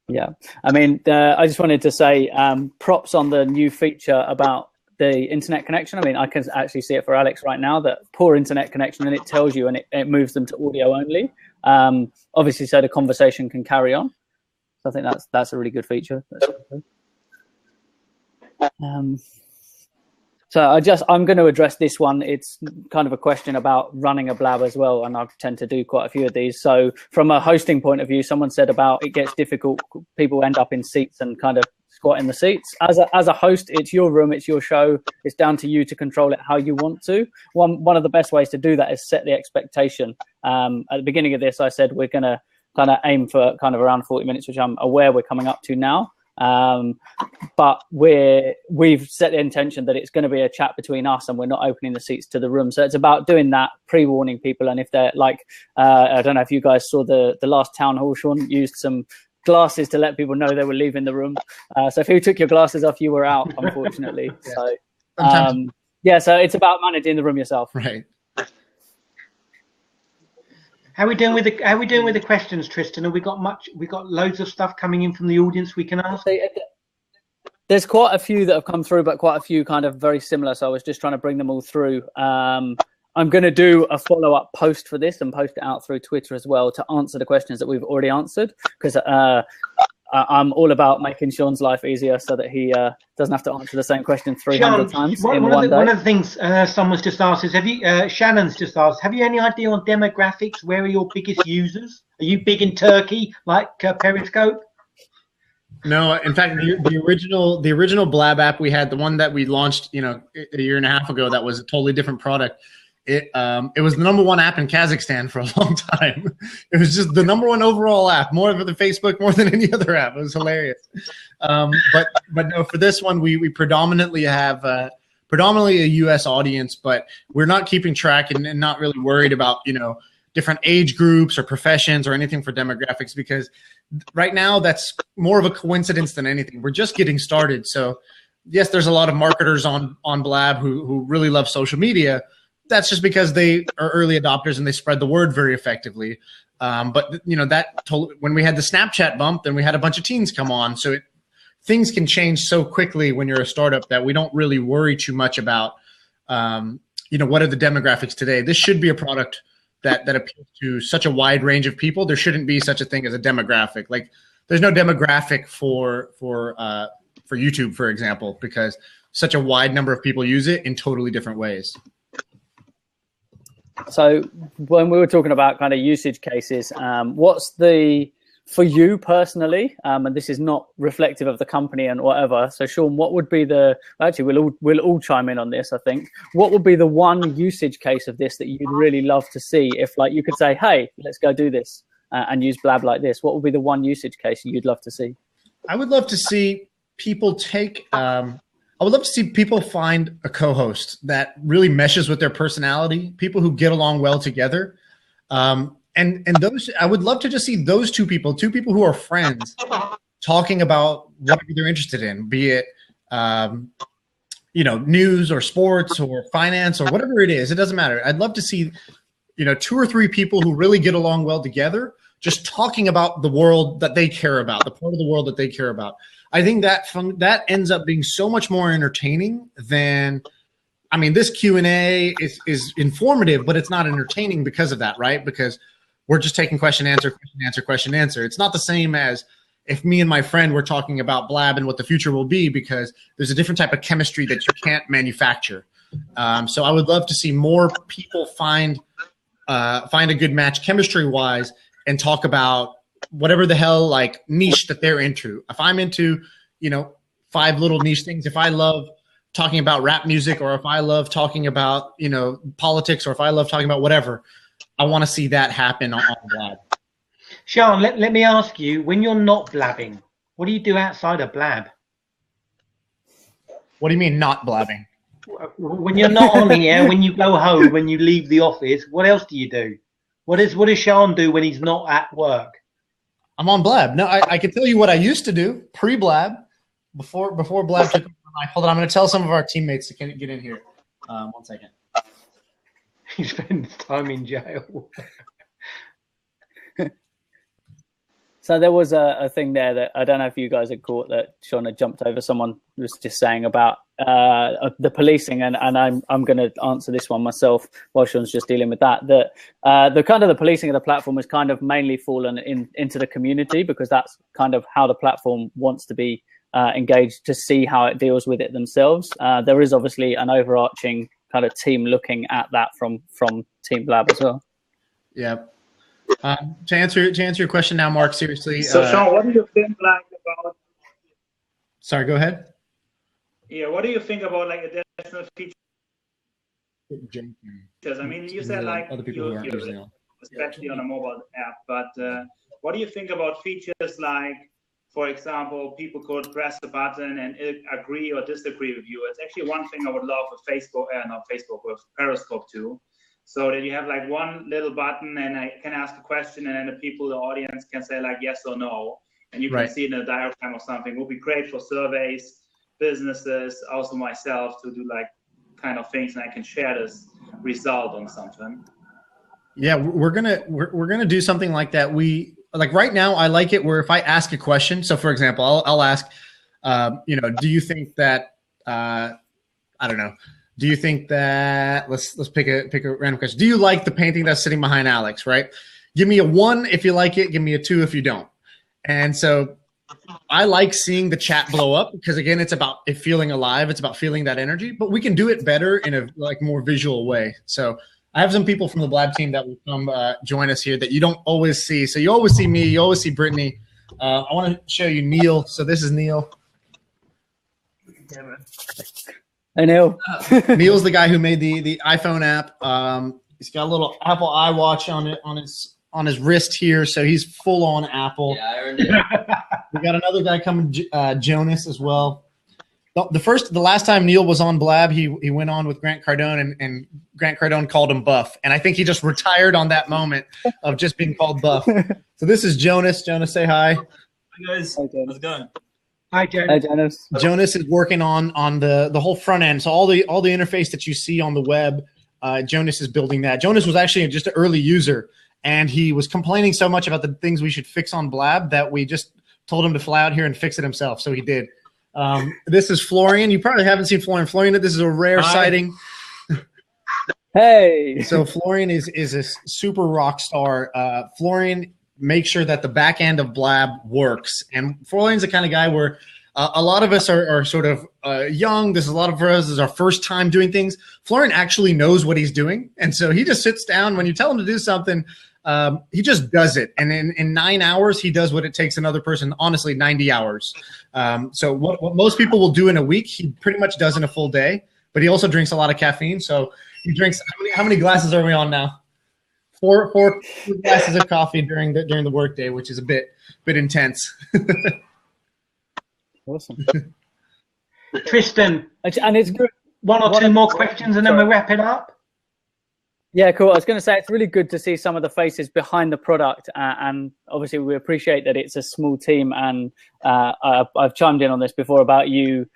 [SPEAKER 2] Yeah, I mean, I just wanted to say props on the new feature about the internet connection. I mean, I can actually see it for Alex right now, that poor internet connection, and it tells you, and it moves them to audio only. Obviously, so the conversation can carry on. So I think that's a really good feature. So I'm going to address this one. It's kind of a question about running a blab as well, and I tend to do quite a few of these. So from a hosting point of view, someone said about it gets difficult. People end up in seats and kind of squat in the seats. As a host, it's your room, it's your show. It's down to you to control it how you want to. One of the best ways to do that is set the expectation. At the beginning of this, I said we're going to kind of aim for kind of around 40 minutes, which I'm aware we're coming up to now. But we've set the intention that it's going to be a chat between us, and we're not opening the seats to the room. So it's about doing that, pre-warning people. And if they're like, I don't know if you guys saw the last town hall, Sean used some glasses to let people know they were leaving the room. So if you took your glasses off, you were out, unfortunately.
[SPEAKER 3] Yeah.
[SPEAKER 2] So so it's about managing the room yourself.
[SPEAKER 3] Right.
[SPEAKER 1] How are we doing with the questions, Tristan? Have we got much? We got loads of stuff coming in from the audience we can ask.
[SPEAKER 2] There's quite a few that have come through, but quite a few kind of very similar. So I was just trying to bring them all through. I'm going to do a follow-up post for this and post it out through Twitter as well to answer the questions that we've already answered, because I'm all about making Sean's life easier so that he doesn't have to answer the same question 300 times in one day.
[SPEAKER 1] One of the things someone's just asked is, Shannon's just asked, have you any idea on demographics? Where are your biggest users? Are you big in Turkey, like Periscope?
[SPEAKER 3] No, in fact, the original Blab app we had, the one that we launched, you know, a year and a half ago, that was a totally different product. It was the #1 app in Kazakhstan for a long time. It was just the #1 overall app, more than Facebook, more than any other app. It was hilarious. But no, for this one, we predominantly have a U.S. audience, but we're not keeping track and not really worried about, you know, different age groups or professions or anything for demographics, because right now that's more of a coincidence than anything. We're just getting started. So yes, there's a lot of marketers on Blab who really love social media. That's just because they are early adopters and they spread the word very effectively. But you know, when we had the Snapchat bump, then we had a bunch of teens come on. So things can change so quickly when you're a startup that we don't really worry too much about, you know, what are the demographics today. This should be a product that appeals to such a wide range of people. There shouldn't be such a thing as a demographic. Like there's no demographic for YouTube, for example, because such a wide number of people use it in totally different ways. So
[SPEAKER 2] when we were talking about kind of usage cases, what's the for you personally, and this is not reflective of the company and whatever. So Sean, what would be we'll all chime in on this, I think. What would be the one usage case of this that you'd really love to see if like you could say, hey, let's go do this and use Blab like this? What would be the one usage case you'd love to see?
[SPEAKER 3] I would love to see people I would love to see people find a co-host that really meshes with their personality, people who get along well together. And those, I would love to just see those two people who are friends talking about whatever they're interested in, be it, news or sports or finance or whatever it is. It doesn't matter. I'd love to see, 2 or 3 people who really get along well together, just talking about the world that they care about, the part of the world that they care about. I think that ends up being so much more entertaining than, this Q&A is informative, but it's not entertaining because of that, right? Because we're just taking question, answer, question, answer, question, answer. It's not the same as if me and my friend were talking about Blab and what the future will be, because there's a different type of chemistry that you can't manufacture. So I would love to see more people find a good match chemistry-wise and talk about whatever the hell like niche that they're into. If I'm into, 5 little niche things, if I love talking about rap music, or if I love talking about, politics, or if I love talking about whatever, I want to see that happen on Blab.
[SPEAKER 1] Sean, let me ask you, when you're not blabbing, what do you do outside of Blab?
[SPEAKER 3] What do you mean not blabbing?
[SPEAKER 1] When you're not on here, when you go home, when you leave the office, what else do you do? What does Sean do when he's not at work?
[SPEAKER 3] I'm on Blab. No, I can tell you what I used to do pre-Blab, before Blab took over my life. Hold on, I'm going to tell some of our teammates to get in here. 1 second.
[SPEAKER 1] He spends time in jail.
[SPEAKER 2] So there was a thing there that I don't know if you guys had caught, that Sean had jumped over. Someone was just saying about the policing, and I'm going to answer this one myself while Sean's just dealing with that. That the policing of the platform has kind of mainly fallen into the community, because that's kind of how the platform wants to be engaged, to see how it deals with it themselves. There is obviously an overarching kind of team looking at that from TeamBlab as well.
[SPEAKER 3] Yeah. To answer your question now, Mark, seriously.
[SPEAKER 5] So Sean, what do you think about?
[SPEAKER 3] Sorry, go ahead.
[SPEAKER 5] Yeah, what do you think about additional features? You said
[SPEAKER 3] other people who aren't using it,
[SPEAKER 5] especially on a mobile app. But what do you think about features like, for example, people could press a button and agree or disagree with you? It's actually one thing I would love with Periscope too. So that you have one little button, and I can ask a question, and then the people, the audience, can say yes or no, and you can see it in a diagram or something. It would be great for surveys, businesses, also myself, to do kind of things, and I can share this result on something.
[SPEAKER 3] Yeah, we're gonna do something like that. We right now, I like it where if I ask a question, so for example, I'll ask, do you think that I don't know. Do you think that let's pick a random question. Do you like the painting that's sitting behind Alex, right? Give me a 1 if you like it, give me a 2 if you don't. And so I like seeing the chat blow up, because again, it's about it feeling alive, it's about feeling that energy, but we can do it better in a more visual way. So I have some people from the Blab team that will come join us here that you don't always see. So you always see me, you always see Brittany. I want to show you Neil. So this is Neil.
[SPEAKER 2] Hey, Neil.
[SPEAKER 3] Neil's the guy who made the iPhone app. He's got a little Apple iWatch on his wrist here, so he's full on Apple.
[SPEAKER 6] Yeah, I earned it.
[SPEAKER 3] We got another guy coming, Jonas as well. The last time Neil was on Blab, he went on with Grant Cardone, and Grant Cardone called him Buff, and I think he just retired on that moment of just being called Buff. So this is Jonas. Jonas, say hi.
[SPEAKER 6] Hi guys. How's it going?
[SPEAKER 1] Hi, Jonas.
[SPEAKER 2] Hey, Jonas.
[SPEAKER 3] Jonas is working on the whole front end. So all the interface that you see on the web, Jonas is building that. Jonas was actually just an early user, and he was complaining so much about the things we should fix on Blab that we just told him to fly out here and fix it himself. So he did. This is Florian. You probably haven't seen Florian. Florian, this is a rare sighting.
[SPEAKER 2] Hey.
[SPEAKER 3] So Florian is a super rock star. Florian makes sure that the back end of Blab works. And Florian's the kind of guy where a lot of us are sort of young. There's a lot of us. This is our first time doing things. Florian actually knows what he's doing. And so he just sits down. When you tell him to do something, He just does it. And in 9 hours, he does what it takes another person, honestly, 90 hours. So what most people will do in a week, he pretty much does in a full day. But he also drinks a lot of caffeine. So he drinks, how many glasses are we on now? Four glasses of coffee during the workday, which is a bit intense.
[SPEAKER 2] Awesome.
[SPEAKER 1] Tristan,
[SPEAKER 2] and it's good.
[SPEAKER 1] One or two more questions and then we'll wrap it up.
[SPEAKER 2] Yeah, cool. I was going to say it's really good to see some of the faces behind the product, and obviously we appreciate that it's a small team. And I've chimed in on this before about you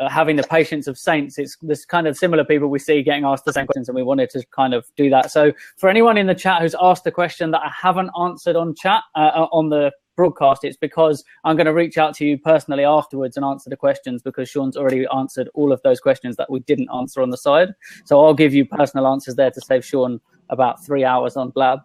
[SPEAKER 2] having the patience of saints. It's this kind of similar people we see getting asked the same questions, and we wanted to kind of do that. So for anyone in the chat who's asked a question that I haven't answered on chat on the broadcast, it's because I'm going to reach out to you personally afterwards and answer the questions, because Sean's already answered all of those questions that we didn't answer on the side. So I'll give you personal answers there to save Sean about 3 hours on Blab.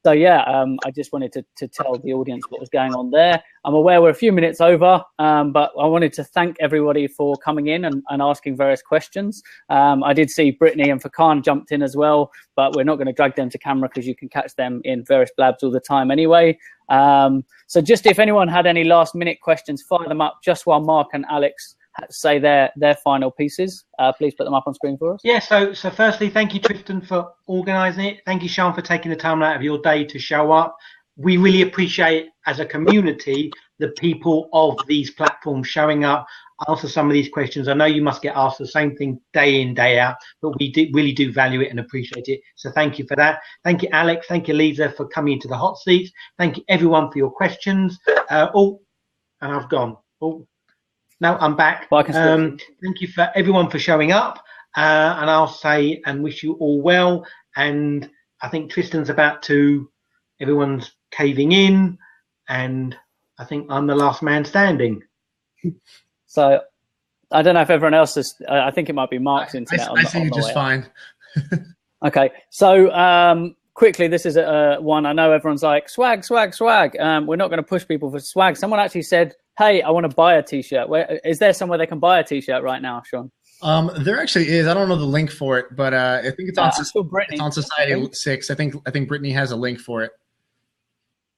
[SPEAKER 2] So yeah, I just wanted to tell the audience what was going on there. I'm aware we're a few minutes over, but I wanted to thank everybody for coming in and asking various questions. I did see Brittany and Fakan jumped in as well, but we're not going to drag them to camera because you can catch them in various blabs all the time anyway. So just if anyone had any last minute questions, fire them up just while Mark and Alex say their final pieces. Please put them up on screen for us.
[SPEAKER 1] Yeah, so firstly, thank you, Tristan, for organising it. Thank you, Sean, for taking the time out of your day to show up. We really appreciate, as a community, the people of these platforms showing up, answer some of these questions. I know you must get asked the same thing day in, day out, but we really do value it and appreciate it. So thank you for that. Thank you, Alex. Thank you, Lisa, for coming into the hot seats. Thank you, everyone, for your questions. And I've gone. No, I'm back. Thank you for everyone for showing up. And I'll say and wish you all well. And I think Tristan's everyone's caving in. And I think I'm the last man standing.
[SPEAKER 2] So I don't know if everyone else is. I think it might be Mark's internet.
[SPEAKER 3] I see you just fine.
[SPEAKER 2] Okay. So quickly, this is one. I know everyone's like, swag. We're not going to push people for swag. Someone actually said, hey, I want to buy a T-shirt. Is there somewhere they can buy a T-shirt right now, Sean?
[SPEAKER 3] There actually is. I don't know the link for it, but I think it's on,
[SPEAKER 2] Brittany.
[SPEAKER 3] It's on Society 6. I think Brittany has a link for it.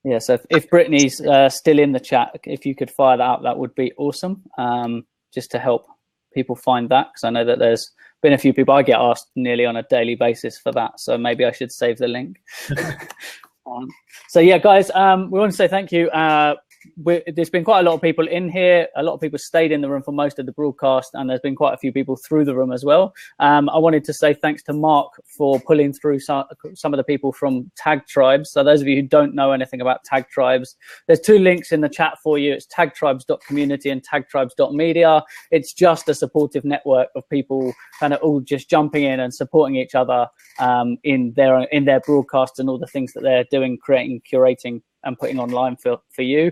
[SPEAKER 2] Yeah, so if Brittany's still in the chat, if you could fire that out, that would be awesome, just to help people find that, because I know that there's been a few people I get asked nearly on a daily basis for that, so maybe I should save the link. So yeah, guys, we want to say thank you. There's been quite a lot of people in here. A lot of people stayed in the room for most of the broadcast, and there's been quite a few people through the room as well. I wanted to say thanks to Mark for pulling through some of the people from Tag Tribes. So those of you who don't know anything about Tag Tribes, there's two links in the chat for you. It's tagtribes.community and tagtribes.media. It's just a supportive network of people kind of all just jumping in and supporting each other in their broadcasts and all the things that they're doing, creating, curating, and putting online for you.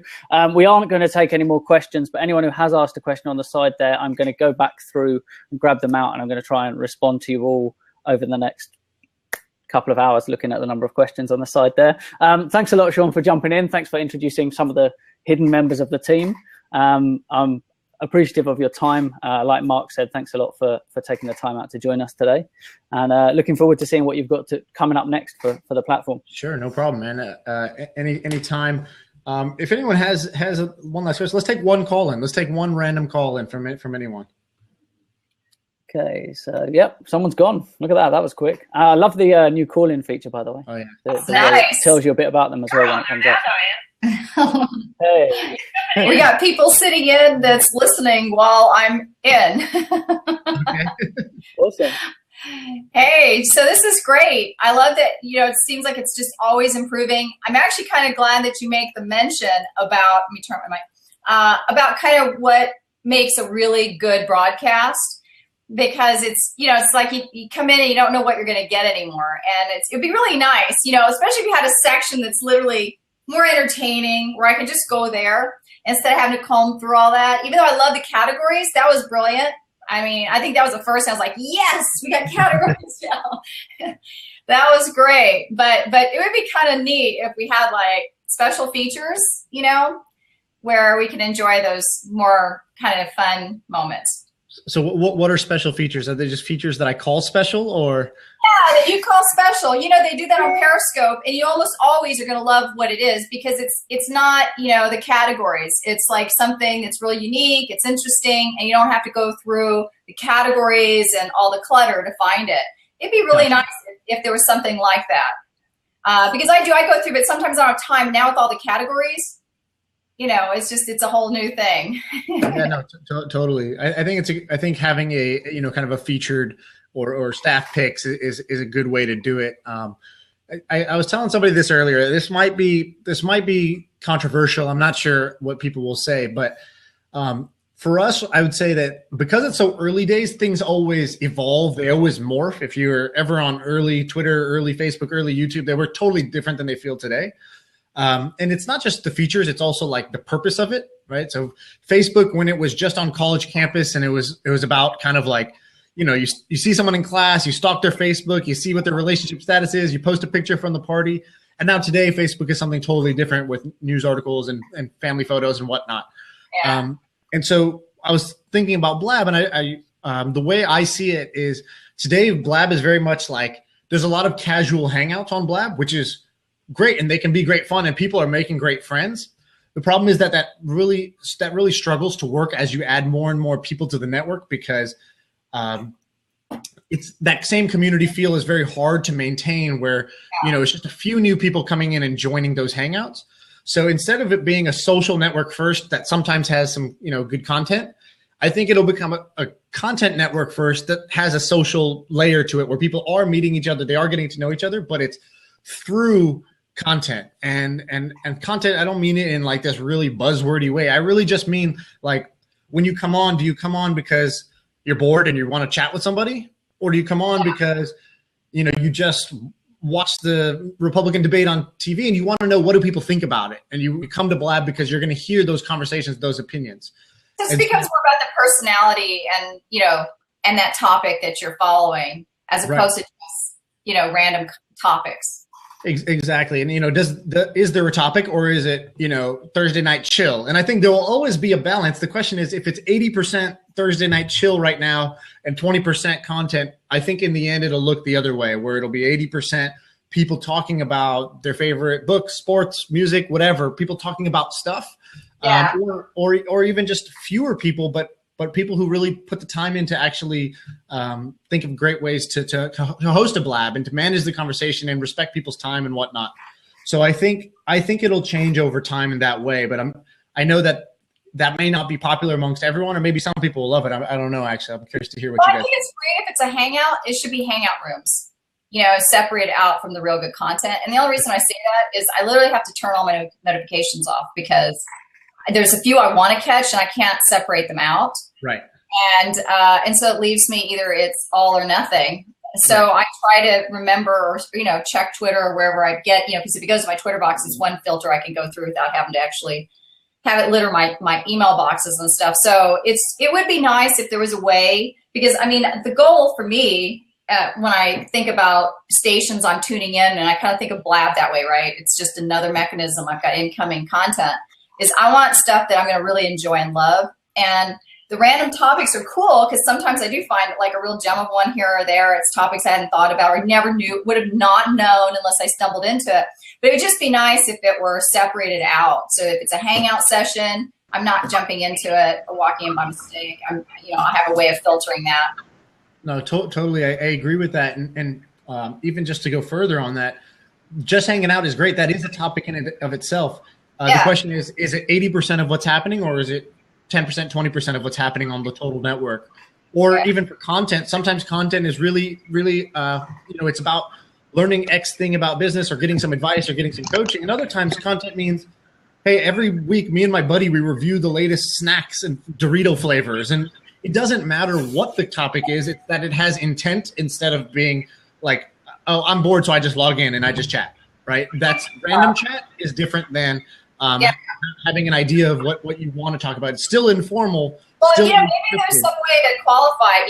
[SPEAKER 2] We aren't going to take any more questions, but anyone who has asked a question on the side there, I'm going to go back through and grab them out, and I'm going to try and respond to you all over the next couple of hours, looking at the number of questions on the side there. Thanks a lot, Sean, for jumping in. Thanks for introducing some of the hidden members of the team. I'm appreciative of your time. Like Mark said, thanks a lot for taking the time out to join us today, and looking forward to seeing what you've got coming up next for the platform. Sure, no problem, man. Any time. If anyone has one last question, let's take one call in. Let's take one random call in from anyone. Okay, so yep, someone's gone. Look at that. That was quick. I love the new call-in feature, by the way. Oh yeah, nice. Tells you a bit about them as well when it comes up. Hey.
[SPEAKER 7] We got people sitting in that's listening while I'm in.
[SPEAKER 2] Okay. Awesome.
[SPEAKER 7] Hey, so this is great. I love that, it seems like it's just always improving. I'm actually kind of glad that you make the mention about, let me turn my mic, about kind of what makes a really good broadcast, because it's, it's like you come in and you don't know what you're going to get anymore. And it'd be really nice, especially if you had a section that's literally more entertaining, where I can just go there instead of having to comb through all that. Even though I love the categories, that was brilliant. I mean, I think that was the first, I was like, yes, we got categories now. That was great. But it would be kind of neat if we had like special features, where we can enjoy those more kind of fun moments.
[SPEAKER 3] So what are special features? Are they just features that I call special, or?
[SPEAKER 7] Yeah, that you call special. You know, they do that on Periscope, and you almost always are going to love what it is because it's not, you know, the categories. It's like something that's really unique, it's interesting, and you don't have to go through the categories and all the clutter to find it. It'd be really nice if there was something like that. Because I go through, but sometimes I don't have time. Now with all the categories, you know, it's a whole new thing.
[SPEAKER 3] Yeah, no, totally. I think having a, you know, kind of a featured or staff picks is a good way to do it. I was telling somebody this earlier. This might be controversial. I'm not sure what people will say, but for us, I would say that because it's so early days, things always evolve. They always morph. If you were ever on early Twitter, early Facebook, early YouTube, they were totally different than they feel today. And it's not just the features, it's also like the purpose of it, right? So Facebook, when it was just on college campus and it was about kind of like, you know, you see someone in class, you stalk their Facebook, you see what their relationship status is, you post a picture from the party. And now today, Facebook is something totally different with news articles and family photos and whatnot. Yeah. And so I was thinking about Blab, and I the way I see it is today, Blab is very much like there's a lot of casual hangouts on Blab, which is great, and they can be great fun, and people are making great friends. The problem is that really struggles to work as you add more and more people to the network because it's that same community feel is very hard to maintain where, you know, it's just a few new people coming in and joining those hangouts. So instead of it being a social network first that sometimes has some, you know, good content, I think it'll become a content network first that has a social layer to it where people are meeting each other, they are getting to know each other, but it's through content and content. I don't mean it in like this really buzzwordy way. I really just mean like when you come on, do you come on because you're bored and you want to chat with somebody, or do you come on because, you know, you just watch the Republican debate on TV and you want to know what do people think about it, and you come to Blab because you're going to hear those conversations, those opinions.
[SPEAKER 7] This becomes more about the personality and, you know, and that topic that you're following as opposed to just, you know, random topics.
[SPEAKER 3] Exactly. And, you know, is there a topic, or is it, you know, Thursday night chill? And I think there will always be a balance. The question is, if it's 80% Thursday night chill right now and 20% content, I think in the end it'll look the other way, where it'll be 80% people talking about their favorite books, sports, music, whatever, people talking about stuff, or even just fewer people, but people who really put the time in to actually think of great ways to host a Blab and to manage the conversation and respect people's time and whatnot. So I think it'll change over time in that way. But I know that may not be popular amongst everyone, or maybe some people will love it. I don't know, actually. I'm curious to hear what you guys think.
[SPEAKER 7] I think it's great if it's a hangout. It should be hangout rooms, you know, separated out from the real good content. And the only reason I say that is I literally have to turn all my notifications off because there's a few I want to catch and I can't separate them out.
[SPEAKER 3] Right.
[SPEAKER 7] And so it leaves me either it's all or nothing. So I try to remember, or, you know, check Twitter or wherever I get, you know, because if it goes to my Twitter box, it's one filter I can go through without having to actually have it litter my email boxes and stuff. So it would be nice if there was a way, because I mean, the goal for me, when I think about stations I'm tuning in, and I kind of think of Blab that way, right? It's just another mechanism. I've got incoming content. Is I want stuff that I'm going to really enjoy and love. And the random topics are cool because sometimes I do find like a real gem of one here or there. It's topics I hadn't thought about or never knew, would have not known unless I stumbled into it. But it would just be nice if it were separated out. So if it's a hangout session, I'm not jumping into it or walking in by mistake. I have a way of filtering that.
[SPEAKER 3] No, totally. I agree with that. And even just to go further on that, just hanging out is great. That is a topic in and of itself. The question is it 80% of what's happening, or is it 10%, 20% of what's happening on the total network? Or even for content, sometimes content is really, really, it's about learning X thing about business or getting some advice or getting some coaching. And other times content means, hey, every week, me and my buddy, we review the latest snacks and Dorito flavors. And it doesn't matter what the topic is, it's that it has intent instead of being like, oh, I'm bored, so I just log in and I just chat, right? That's random chat is different than having an idea of what you want to talk about. It's still informal.
[SPEAKER 7] Well, maybe there's some way to qualify,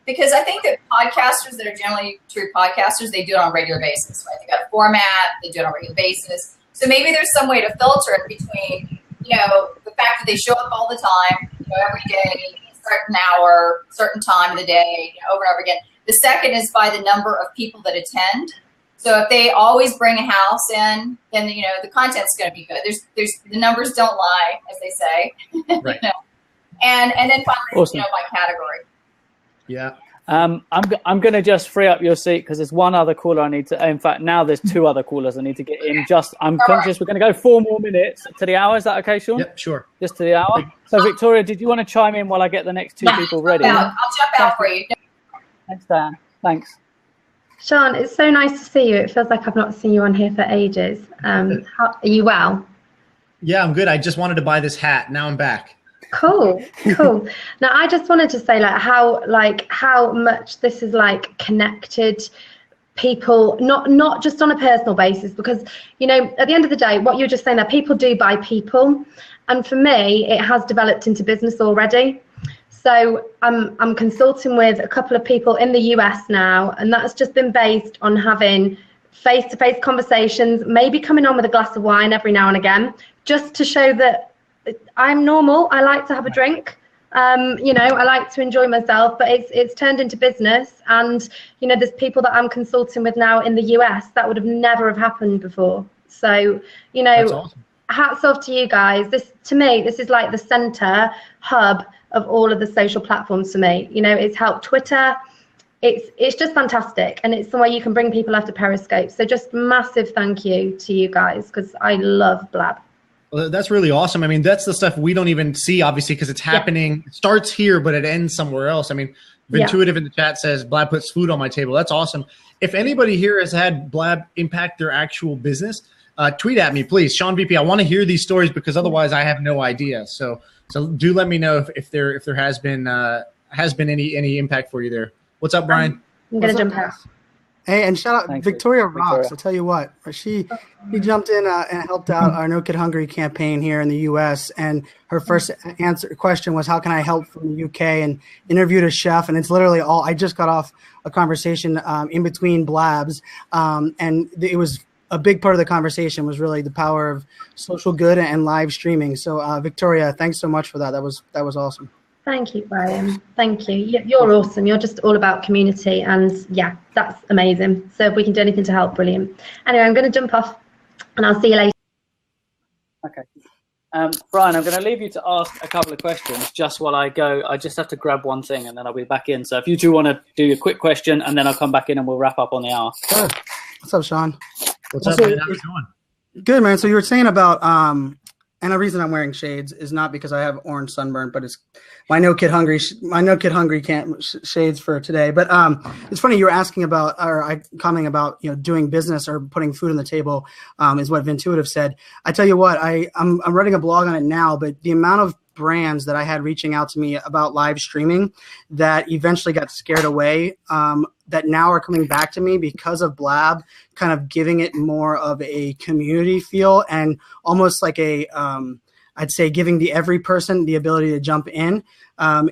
[SPEAKER 7] because I think that podcasters that are generally true podcasters, they do it on a regular basis, right? They got a format, they do it on a regular basis. So maybe there's some way to filter it between, the fact that they show up all the time, every day, certain hour, certain time of the day, over and over again. The second is by the number of people that attend. So if they always bring a house in, then the content's going to be good. There's the numbers don't lie, as they say.
[SPEAKER 3] Right.
[SPEAKER 7] And then finally,
[SPEAKER 2] awesome.
[SPEAKER 7] by category.
[SPEAKER 3] Yeah.
[SPEAKER 2] I'm going to just free up your seat because there's one other caller I need to. In fact, now there's two other callers I need to get in. I'm conscious we're going to go 4 more minutes to the hour. Is that okay, Sean?
[SPEAKER 3] Yep, sure.
[SPEAKER 2] Just to the hour. So Victoria, did you want to chime in while I get the next two people ready?
[SPEAKER 7] I'll jump out for you.
[SPEAKER 2] Thanks, Dan. Thanks.
[SPEAKER 8] Sean, it's so nice to see you. It feels like I've not seen you on here for ages. Are you well?
[SPEAKER 3] Yeah, I'm good. I just wanted to buy this hat. Now I'm back.
[SPEAKER 8] Cool. Now, I just wanted to say how much this is connected people, not just on a personal basis, because at the end of the day, what you were just saying there, people do buy people, and for me, it has developed into business already. So I'm consulting with a couple of people in the US now, and that's just been based on having face-to-face conversations, maybe coming on with a glass of wine every now and again, just to show that I'm normal. I like to have a drink. I like to enjoy myself, but it's turned into business. And, there's people that I'm consulting with now in the US that would have never have happened before. So,
[SPEAKER 3] That's awesome.
[SPEAKER 8] Hats off to you guys. To me, this is like the center hub of all of the social platforms for me. It's helped Twitter. It's just fantastic. And it's the way you can bring people after Periscope. So just massive thank you to you guys, because I love Blab.
[SPEAKER 3] Well, that's really awesome. I mean, that's the stuff we don't even see, obviously, because it's happening. Yeah. It starts here, but it ends somewhere else. I mean, Vintuitive in the chat says, Blab puts food on my table. That's awesome. If anybody here has had Blab impact their actual business, tweet at me, please. Sean VP, I want to hear these stories because otherwise I have no idea. So do let me know if there has been any impact for you there. What's up, Brian?
[SPEAKER 8] I'm going to jump out.
[SPEAKER 9] Hey, and shout out
[SPEAKER 2] Thanks,
[SPEAKER 9] Victoria rocks.
[SPEAKER 2] Victoria.
[SPEAKER 9] I'll tell you what, she jumped in and helped out our No Kid Hungry campaign here in the U.S. And her first question was, how can I help from the U.K. and interviewed a chef. And it's literally all, I just got off a conversation in between blabs. And it was a big part of the conversation was really the power of social good and live streaming. So Victoria, thanks so much for that. That was awesome.
[SPEAKER 8] Thank you, Brian. Thank you. You're awesome. You're just all about community, and yeah, that's amazing. So if we can do anything to help, brilliant. Anyway, I'm going to jump off, and I'll see you later.
[SPEAKER 2] Okay. Brian, I'm going to leave you to ask a couple of questions just while I go. I just have to grab one thing, and then I'll be back in. So if you two want to do a quick question, and then I'll come back in, and we'll wrap up on the hour.
[SPEAKER 9] Sure. What's up, Sean?
[SPEAKER 3] What's up, man? How's it going?
[SPEAKER 9] Good, man. So you were saying about and the reason I'm wearing shades is not because I have orange sunburn, but it's my No Kid Hungry shades for today. But it's funny you were asking about, or commenting about, doing business or putting food on the table is what Vintuitive said. I tell you what, I'm writing a blog on it now, but the amount of brands that I had reaching out to me about live streaming that eventually got scared away, that now are coming back to me because of Blab, kind of giving it more of a community feel and almost like I'd say giving every person the ability to jump in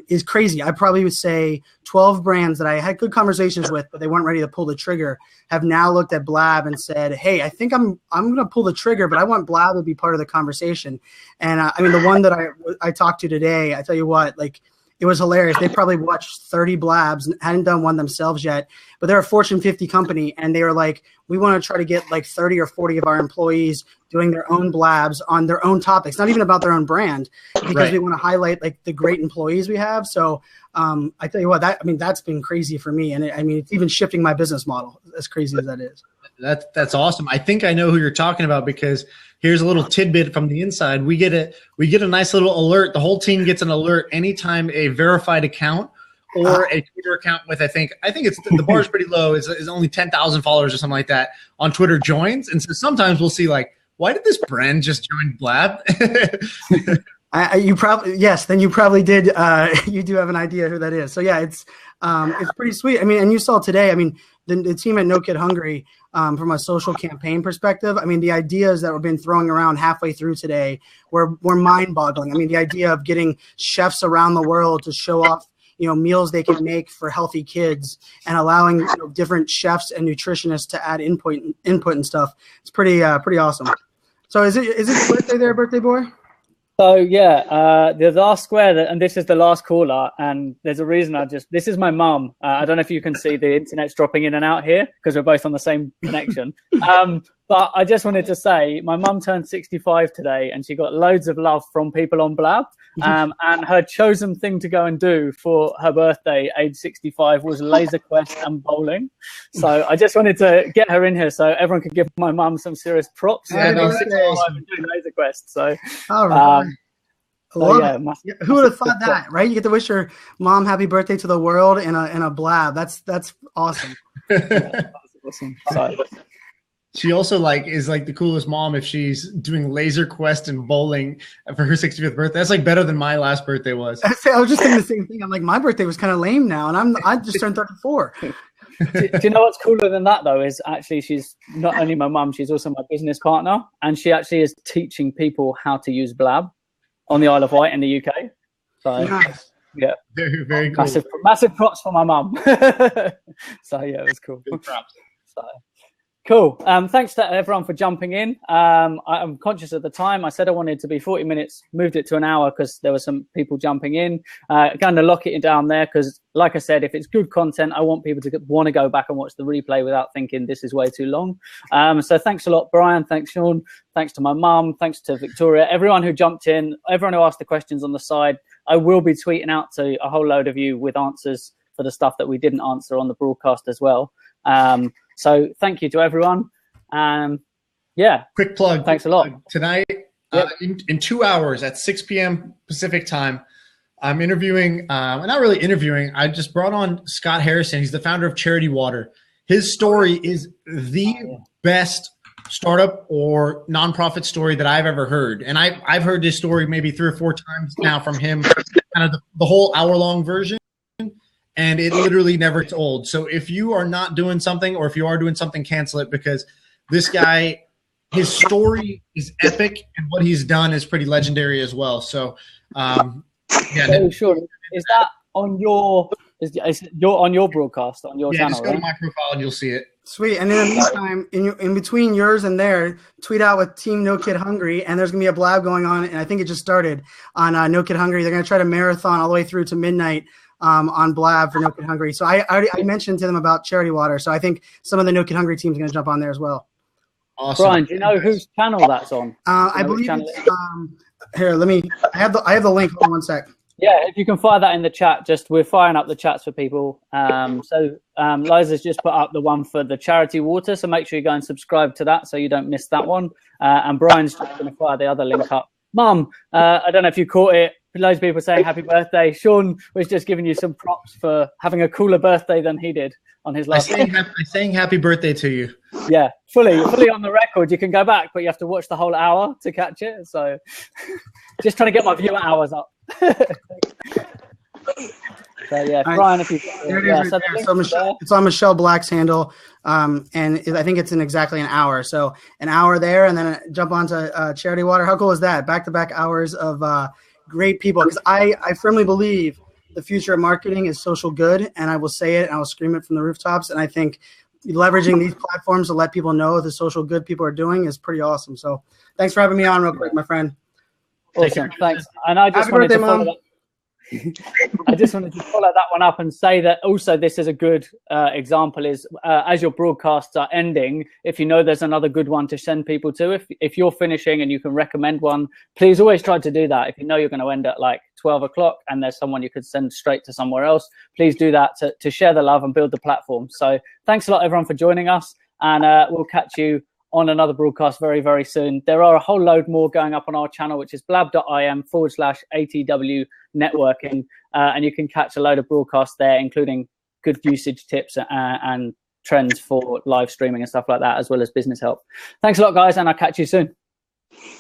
[SPEAKER 9] is crazy. I probably would say 12 brands that I had good conversations with, but they weren't ready to pull the trigger, have now looked at Blab and said, hey, I think I'm going to pull the trigger, but I want Blab to be part of the conversation. And I mean, the one that I talked to today, I tell you what, like, it was hilarious. They probably watched 30 blabs and hadn't done one themselves yet, but they're a Fortune 50 company. And they were like, we want to try to get like 30 or 40 of our employees doing their own blabs on their own topics, not even about their own brand, because we want to highlight like the great employees we have. So I tell you what, that's been crazy for me. And it's even shifting my business model, as crazy as that is.
[SPEAKER 3] That's awesome. I think I know who you're talking about, because here's a little tidbit from the inside. We get a nice little alert. The whole team gets an alert anytime a verified account or a Twitter account with, I think it's the bar is pretty low. It's only 10,000 followers or something like that on Twitter joins. And so sometimes we'll see like, why did this brand just join Blab?
[SPEAKER 9] You probably did. You do have an idea who that is. So yeah, it's pretty sweet. I mean, and you saw today, I mean, the team at No Kid Hungry, from a social campaign perspective, I mean, the ideas that were been throwing around halfway through today were mind-boggling. I mean, the idea of getting chefs around the world to show off, meals they can make for healthy kids, and allowing different chefs and nutritionists to add input and stuff. It's pretty awesome. So is it your birthday there, birthday boy?
[SPEAKER 2] So yeah, the last square, and this is the last caller, and there's a reason this is my mum. I don't know if you can see the internet's dropping in and out here because we're both on the same connection. But I just wanted to say my mum turned 65 today, and she got loads of love from people on Blab. And her chosen thing to go and do for her birthday, age 65, was laser quest and bowling. So I just wanted to get her in here so everyone could give my mum some serious props.
[SPEAKER 3] Yeah, no, that's awesome.
[SPEAKER 2] Doing laser quest. So,
[SPEAKER 9] all right.
[SPEAKER 2] Yeah,
[SPEAKER 9] who would have thought that, right? You get to wish your mom happy birthday to the world in a Blab. That's awesome.
[SPEAKER 2] That's awesome. So,
[SPEAKER 3] she also is the coolest mom if she's doing laser quest and bowling for her 65th birthday. That's better than my last birthday was.
[SPEAKER 9] I was just thinking the same thing. I'm like, my birthday was kind of lame now, and I just turned 34.
[SPEAKER 2] do you know what's cooler than that though? Is actually she's not only my mum, she's also my business partner, and she actually is teaching people how to use Blab on the Isle of Wight in the UK. So
[SPEAKER 9] nice.
[SPEAKER 2] Yeah,
[SPEAKER 3] very, very cool.
[SPEAKER 2] Massive props for my mum. So yeah, it was cool.
[SPEAKER 3] Good props.
[SPEAKER 2] So. Cool. Thanks to everyone for jumping in. I'm conscious of the time. I said I wanted to be 40 minutes, moved it to an hour because there were some people jumping in. Going to lock it down there because, like I said, if it's good content, I want people to want to go back and watch the replay without thinking this is way too long. So thanks a lot, Brian. Thanks, Sean. Thanks to my mum. Thanks to Victoria. Everyone who jumped in, everyone who asked the questions on the side. I will be tweeting out to a whole load of you with answers for the stuff that we didn't answer on the broadcast as well. So thank you to everyone. Yeah.
[SPEAKER 3] Quick plug.
[SPEAKER 2] Thanks a lot.
[SPEAKER 3] Tonight, in 2 hours at 6 p.m. Pacific time, I'm interviewing, not really interviewing, I just brought on Scott Harrison. He's the founder of Charity Water. His story is the best startup or nonprofit story that I've ever heard. And I've heard this story maybe 3 or 4 times now from him, kind of the whole hour-long version. And it literally never gets old. So if you are not doing something, or if you are doing something, cancel it, because this guy, his story is epic, and what he's done is pretty legendary as well. So, yeah.
[SPEAKER 2] Sure. Is that on your? Is you're on your broadcast on your channel?
[SPEAKER 3] Just go to my profile and you'll see it.
[SPEAKER 9] Sweet. And in the meantime, in between yours and there, tweet out with Team No Kid Hungry, and there's gonna be a Blab going on, and I think it just started on No Kid Hungry. They're gonna try to marathon all the way through to midnight. On Blab for No Kid Hungry. So I mentioned to them about Charity Water. So I think some of the No Kid Hungry teams are going to jump on there as well.
[SPEAKER 3] Awesome.
[SPEAKER 2] Brian, do you know whose channel that's on?
[SPEAKER 9] I believe it's, here, I have the link. Hold on one sec.
[SPEAKER 2] Yeah, if you can fire that in the chat, we're firing up the chats for people. So Liza's just put up the one for the Charity Water, so make sure you go and subscribe to that so you don't miss that one. And Brian's just going to fire the other link up. Mum, I don't know if you caught it. Loads of people saying happy birthday. Sean was just giving you some props for having a cooler birthday than he did on his last day.
[SPEAKER 3] I'm saying happy birthday to you.
[SPEAKER 2] Yeah, fully on the record. You can go back, but you have to watch the whole hour to catch it. So just trying to get my viewer hours up. So yeah, Brian, if you
[SPEAKER 9] it's on Michelle Black's handle, and I think it's in exactly an hour. So an hour there, and then jump onto Charity Water. How cool is that? Back-to-back hours of great people, because I firmly believe the future of marketing is social good, and I will say it and I will scream it from the rooftops. And I think leveraging these platforms to let people know the social good people are doing is pretty awesome. So thanks for having me on real quick, my friend.
[SPEAKER 2] Awesome, thanks. And I just wanted to follow that. I just wanted to follow that one up and say that also this is a good example is as your broadcasts are ending, if you know there's another good one to send people to, if you're finishing and you can recommend one, please always try to do that. If you know you're going to end at like 12 o'clock and there's someone you could send straight to somewhere else, please do that to share the love and build the platform. So thanks a lot everyone for joining us, and we'll catch you on another broadcast very, very soon. There are a whole load more going up on our channel, which is blab.im/ATW networking. And you can catch a load of broadcasts there, including good usage tips and trends for live streaming and stuff like that, as well as business help. Thanks a lot, guys, and I'll catch you soon.